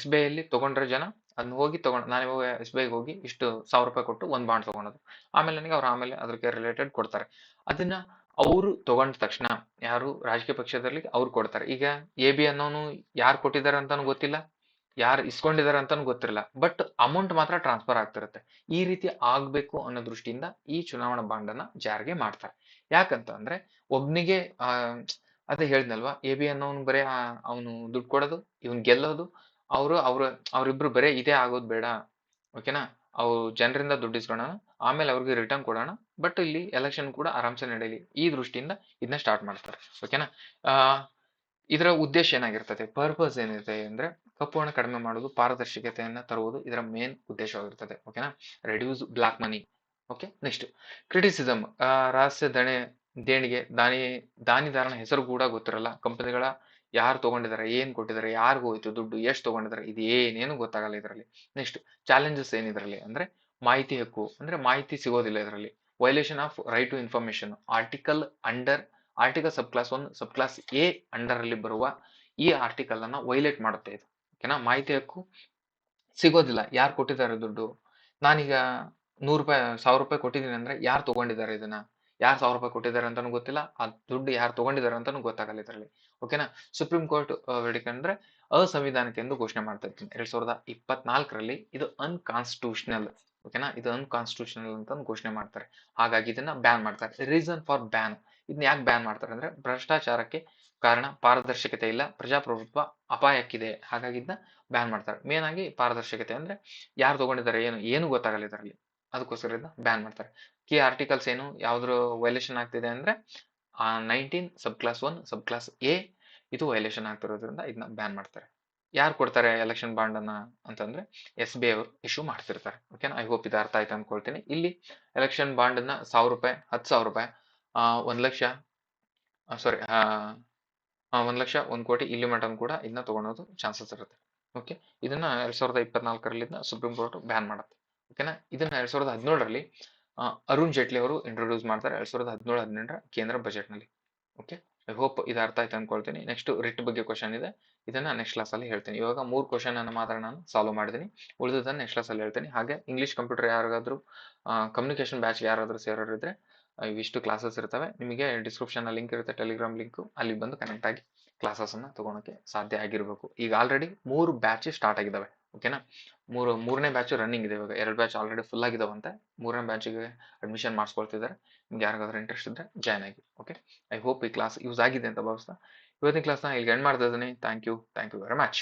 SBI ಅಲ್ಲಿ ತಗೊಂಡ್ರೆ ಜನ ಅದನ್ನ ಹೋಗಿ ನಾನು ಇವಾಗ SBI ಹೋಗಿ ಇಷ್ಟು 1000 ರೂಪಾಯಿ ಕೊಟ್ಟು ಒಂದ್ ಬಾಂಡ್ ತಗೊಳೋದು. ಆಮೇಲೆ ನನಗೆ ಅವ್ರು ಆಮೇಲೆ ಅದಕ್ಕೆ ರಿಲೇಟೆಡ್ ಕೊಡ್ತಾರೆ. ಅದನ್ನ ಅವರು ತಗೊಂಡ ತಕ್ಷಣ ಯಾರು ರಾಜಕೀಯ ಪಕ್ಷದಲ್ಲಿ ಅವ್ರು ಕೊಡ್ತಾರೆ. ಈಗ AB ಅನ್ನೋನು ಯಾರು ಕೊಟ್ಟಿದ್ದಾರೆ ಅಂತಾನು ಗೊತ್ತಿಲ್ಲ, ಯಾರು ಇಸ್ಕೊಂಡಿದ್ದಾರೆ ಅಂತಾನು ಗೊತ್ತಿರಲ್ಲ. ಬಟ್ ಅಮೌಂಟ್ ಮಾತ್ರ ಟ್ರಾನ್ಸ್ಫರ್ ಆಗ್ತಿರುತ್ತೆ. ಈ ರೀತಿ ಆಗ್ಬೇಕು ಅನ್ನೋ ದೃಷ್ಟಿಯಿಂದ ಈ ಚುನಾವಣಾ ಬಾಂಡ್ ಅನ್ನ ಜಾರಿಗೆ ಮಾಡ್ತಾರೆ. ಯಾಕಂತ ಅಂದ್ರೆ ಒಬ್ನಿಗೆ ಅದೇ ಹೇಳಿದ್ನಲ್ವಾ, AB ಅನ್ನೋನು ಬರೇ ಅವನು ದುಡ್ಡು ಕೊಡೋದು, ಇವನ್ ಗೆಲ್ಲೋದು, ಅವ್ರಿಬ್ರು ಬರೇ ಇದೇ ಆಗೋದು ಬೇಡ. ಓಕೆನಾ? ಅವ್ರು ಜನರಿಂದ ದುಡ್ಡು ಇಸ್ಕೊಳ್ಳೋಣ, ಆಮೇಲೆ ಅವ್ರಿಗೆ ರಿಟರ್ನ್ ಕೊಡೋಣ, ಬಟ್ ಇಲ್ಲಿ ಎಲೆಕ್ಷನ್ ಕೂಡ ಆರಾಮ್ಸೆ ನಡೆಯಲಿ, ಈ ದೃಷ್ಟಿಯಿಂದ ಇದನ್ನ ಸ್ಟಾರ್ಟ್ ಮಾಡ್ತಾರೆ. ಓಕೆನಾ? ಇದರ ಉದ್ದೇಶ ಏನಾಗಿರ್ತದೆ, ಪರ್ಪಸ್ ಏನಿದೆ ಅಂದ್ರೆ ಕಪ್ಪು ಹಣ ಕಡಿಮೆ ಮಾಡೋದು, ಪಾರದರ್ಶಕತೆಯನ್ನ ತರುವುದು ಇದರ ಮೇನ್ ಉದ್ದೇಶವಾಗಿರ್ತದೆ. ಓಕೆನಾ? ರೆಡ್ಯೂಸ್ ಬ್ಲಾಕ್ ಮನಿ. ಓಕೆ. Next criticism. ರಹಸ್ಯ ದೇಣಿಗೆ, ದಾನಿದಾರನ ಹೆಸರು ಕೂಡ ಗೊತ್ತಿರಲ್ಲ. ಕಂಪನಿಗಳ ಯಾರು ತಗೊಂಡಿದ್ದಾರೆ, ಏನ್ ಕೊಟ್ಟಿದ್ದಾರೆ, ಯಾರಿಗೂ ಹೋಯ್ತು ದುಡ್ಡು, ಎಷ್ಟು ತಗೊಂಡಿದ್ದಾರೆ, ಇದು ಏನೇನು ಗೊತ್ತಾಗಲ್ಲ ಇದರಲ್ಲಿ. ನೆಕ್ಸ್ಟ್ ಚಾಲೆಂಜಸ್ ಏನಿದ್ರಲ್ಲಿ ಅಂದ್ರೆ ಮಾಹಿತಿ ಹಕ್ಕು, ಅಂದ್ರೆ ಮಾಹಿತಿ ಸಿಗೋದಿಲ್ಲ ಇದರಲ್ಲಿ. Violation of right to information. Article sub clause 1 sub clause A under ಅಲ್ಲಿ ಬರುವ ಈ ಆರ್ಟಿಕಲ್ ಅನ್ನ ವೈಲೇಟ್ ಮಾಡುತ್ತೆ ಇದು. ಓಕೆನಾ? ಮಾಹಿತಿ ಹಕ್ಕು ಸಿಗೋದಿಲ್ಲ. ಯಾರು ಕೊಟ್ಟಿದ್ದಾರೆ ದುಡ್ಡು, ನಾನೀಗ 100 ರೂಪಾಯಿ 1000 ರೂಪಾಯಿ ಕೊಟ್ಟಿದ್ದೀನಿ ಅಂದ್ರೆ ಯಾರು ತಗೊಂಡಿದ್ದಾರೆ ಇದನ್ನ, ಯಾರು 1000 ರೂಪಾಯಿ ಕೊಟ್ಟಿದ್ದಾರೆ ಅಂತಾನು ಗೊತ್ತಿಲ್ಲ, ಆ ದುಡ್ಡು ಯಾರು ತಗೊಂಡಿದ್ದಾರೆ ಅಂತಾನು ಗೊತ್ತಾಗಲ್ಲ ಇದರಲ್ಲಿ. ಓಕೆನಾ. ಸುಪ್ರೀಂ ಕೋರ್ಟ್ verdict ಅಂದ್ರೆ ಅಸಂವಿಧಾನಿಕ ಎಂದು ಘೋಷಣೆ ಮಾಡ್ತಾ ಇದ್ದೀನಿ 2024ರಲ್ಲಿ. ಇದು ಅನ್ಕಾನ್ಸ್ಟಿಟ್ಯೂಷನಲ್. ಓಕೆನಾ. ಇದು ಅನ್ಕಾನ್ಸ್ಟಿಟ್ಯೂಷನಲ್ ಅಂತ ಘೋಷಣೆ ಮಾಡ್ತಾರೆ. ಹಾಗಾಗಿ ಇದನ್ನ ಬ್ಯಾನ್ ಮಾಡ್ತಾರೆ. ರೀಸನ್ ಫಾರ್ ಬ್ಯಾನ್, ಇದನ್ನ ಯಾಕೆ ಬ್ಯಾನ್ ಮಾಡ್ತಾರೆ ಅಂದ್ರೆ ಭ್ರಷ್ಟಾಚಾರಕ್ಕೆ ಕಾರಣ, ಪಾರದರ್ಶಕತೆ ಇಲ್ಲ, ಪ್ರಜಾಪ್ರಭುತ್ವ ಅಪಾಯಕ್ಕಿದೆ, ಹಾಗಾಗಿ ಇದನ್ನ ಬ್ಯಾನ್ ಮಾಡ್ತಾರೆ. ಮೇನ್ ಆಗಿ ಪಾರದರ್ಶಕತೆ ಅಂದ್ರೆ ಯಾರು ತಗೊಂಡಿದ್ದಾರೆ ಏನು ಗೊತ್ತಾಗಲ್ಲ ಇದರಲ್ಲಿ, ಅದಕ್ಕೋಸ್ಕರ ಇದನ್ನ ಬ್ಯಾನ್ ಮಾಡ್ತಾರೆ. ಕೀ ಆರ್ಟಿಕಲ್ಸ್ ಏನು ಯಾವ್ದ್ರ ವೈಲೇಷನ್ ಆಗ್ತಿದೆ ಅಂದ್ರೆ 19 ಸಬ್ ಕ್ಲಾಸ್ 1 ಸಬ್ ಕ್ಲಾಸ್ ಎ ಇದು ವೈಲೇಷನ್ ಆಗ್ತಿರೋದ್ರಿಂದ ಇದನ್ನ ಬ್ಯಾನ್ ಮಾಡ್ತಾರೆ. ಯಾರು ಕೊಡ್ತಾರೆ ಎಲೆಕ್ಷನ್ ಬಾಂಡ್ ಅನ್ನ ಅಂತಂದ್ರೆ SBI ಅವರು ಇಶ್ಯೂ ಮಾಡ್ತಿರ್ತಾರೆ. ಓಕೆನಾ. ಐ ಹೋಪ್ ಇದು ಅರ್ಥ ಆಯ್ತು ಅನ್ಕೊಳ್ತೀನಿ. ಇಲ್ಲಿ ಎಲೆಕ್ಷನ್ ಬಾಂಡ್ ಅನ್ನ 1000 ರೂಪಾಯಿ, 10,000 ರೂಪಾಯಿ, 1 ಲಕ್ಷ, ಸಾರಿ 1 ಲಕ್ಷ, 1 ಕೋಟಿ ಇಲ್ಲಿ ಮಟನ್ ಕೂಡ ಇದನ್ನ ತಗೊಳೋದು ಚಾನ್ಸಸ್ ಇರುತ್ತೆ. ಓಕೆ. ಇದನ್ನ 2024ರಲ್ಲಿ ಸುಪ್ರೀಂ ಕೋರ್ಟ್ ಬ್ಯಾನ್ ಮಾಡುತ್ತೆ. ಓಕೆನಾ. ಇದನ್ನ 2017ರಲ್ಲಿ ಅರುಣ್ ಜೇಟ್ಲಿ ಅವರು ಇಂಟ್ರೊಡ್ಯೂಸ್ ಮಾಡ್ತಾರೆ 2017-18ರ ಕೇಂದ್ರ ಬಜೆಟ್ ನಲ್ಲಿ. ಓಕೆ. ಐ ಹೋಪ್ ಇದು ಅರ್ಥ ಆಯ್ತು ಅನ್ಕೊಳ್ತೀನಿ. ನೆಕ್ಸ್ಟ್ ರಿಟ್ ಬಗ್ಗೆ ಕ್ವಶನ್ ಇದೆ, ಇದನ್ನ ನೆಕ್ಸ್ಟ್ ಕ್ಲಾಸ್ ಅಲ್ಲಿ ಹೇಳ್ತೀನಿ. ಇವಾಗ 3 ಕ್ವಶನ್ ಅನ್ನ ಮಾತ್ರ ನಾನು ಸಾಲ್ವ್ ಮಾಡಿದ್ದೀನಿ, ಉಳಿದದನ್ನ ನೆಕ್ಸ್ಟ್ ಕ್ಲಾಸ್ ಅಲ್ಲಿ ಹೇಳ್ತೀನಿ. ಹಾಗೆ ಇಂಗ್ಲಿಷ್ ಕಂಪ್ಯೂಟರ್ ಯಾರಿಗಾದ್ರೂ ಕಮ್ಯುನಿಕೇಶನ್ ಬ್ಯಾಚ್ ಯಾರಾದ್ರೂ ಸೇರೋರು ಇದ್ರೆ ಇವಿಷ್ಟು ಕ್ಲಾಸಸ್ ಇರ್ತವೆ. ನಿಮಗೆ ಡಿಸ್ಕ್ರಿಪ್ಷನ್ ಲಿಂಕ್ ಇರುತ್ತೆ, ಟೆಲಿಗ್ರಾಮ್ ಲಿಂಕ್, ಅಲ್ಲಿ ಬಂದು ಕನೆಕ್ಟ್ ಆಗಿ ಕ್ಲಾಸಸ್ ಅನ್ನ ತಗೊಳಕ್ಕೆ ಸಾಧ್ಯ ಆಗಿರ್ಬೇಕು. ಈಗ ಆಲ್ರೆಡಿ 3 ಬ್ಯಾಚ್ ಸ್ಟಾರ್ಟ್ ಆಗಿದಾವೆ. ಓಕೆನಾ. ಮೂರನೇ ಬ್ಯಾಚ್ ರನ್ನಿಂಗ್ ಇದೆ. ಇವಾಗ 2 ಬ್ಯಾಚ್ ಆಲ್ರೆಡಿ ಫುಲ್ ಆಗಿದಾವಂತೆ. 3ನೇ ಬ್ಯಾಚಿಗೆ ಅಡ್ಮಿಷನ್ ಮಾಡಿಸ್ಕೊಳ್ತಿದ್ದಾರೆ. ನಿಮ್ಗೆ ಯಾರಿಗಾದ್ರೂ ಇಂಟ್ರೆಸ್ಟ್ ಇದ್ರೆ ಜಾಯ್ನ್ ಆಗಿ. ಓಕೆ. ಐ ಹೋಪ್ ಈ ಕ್ಲಾಸ್ ಯೂಸ್ ಆಗಿದೆ ಅಂತ ಭಾವಿಸ್ತಾ ಇವತ್ತಿನ ಕ್ಲಾಸ್ನ ಇಲ್ಲಿಗೆ ಎಂಡ್ ಮಾಡ್ತಾ ಇದ್ದೀನಿ. Thank you very much.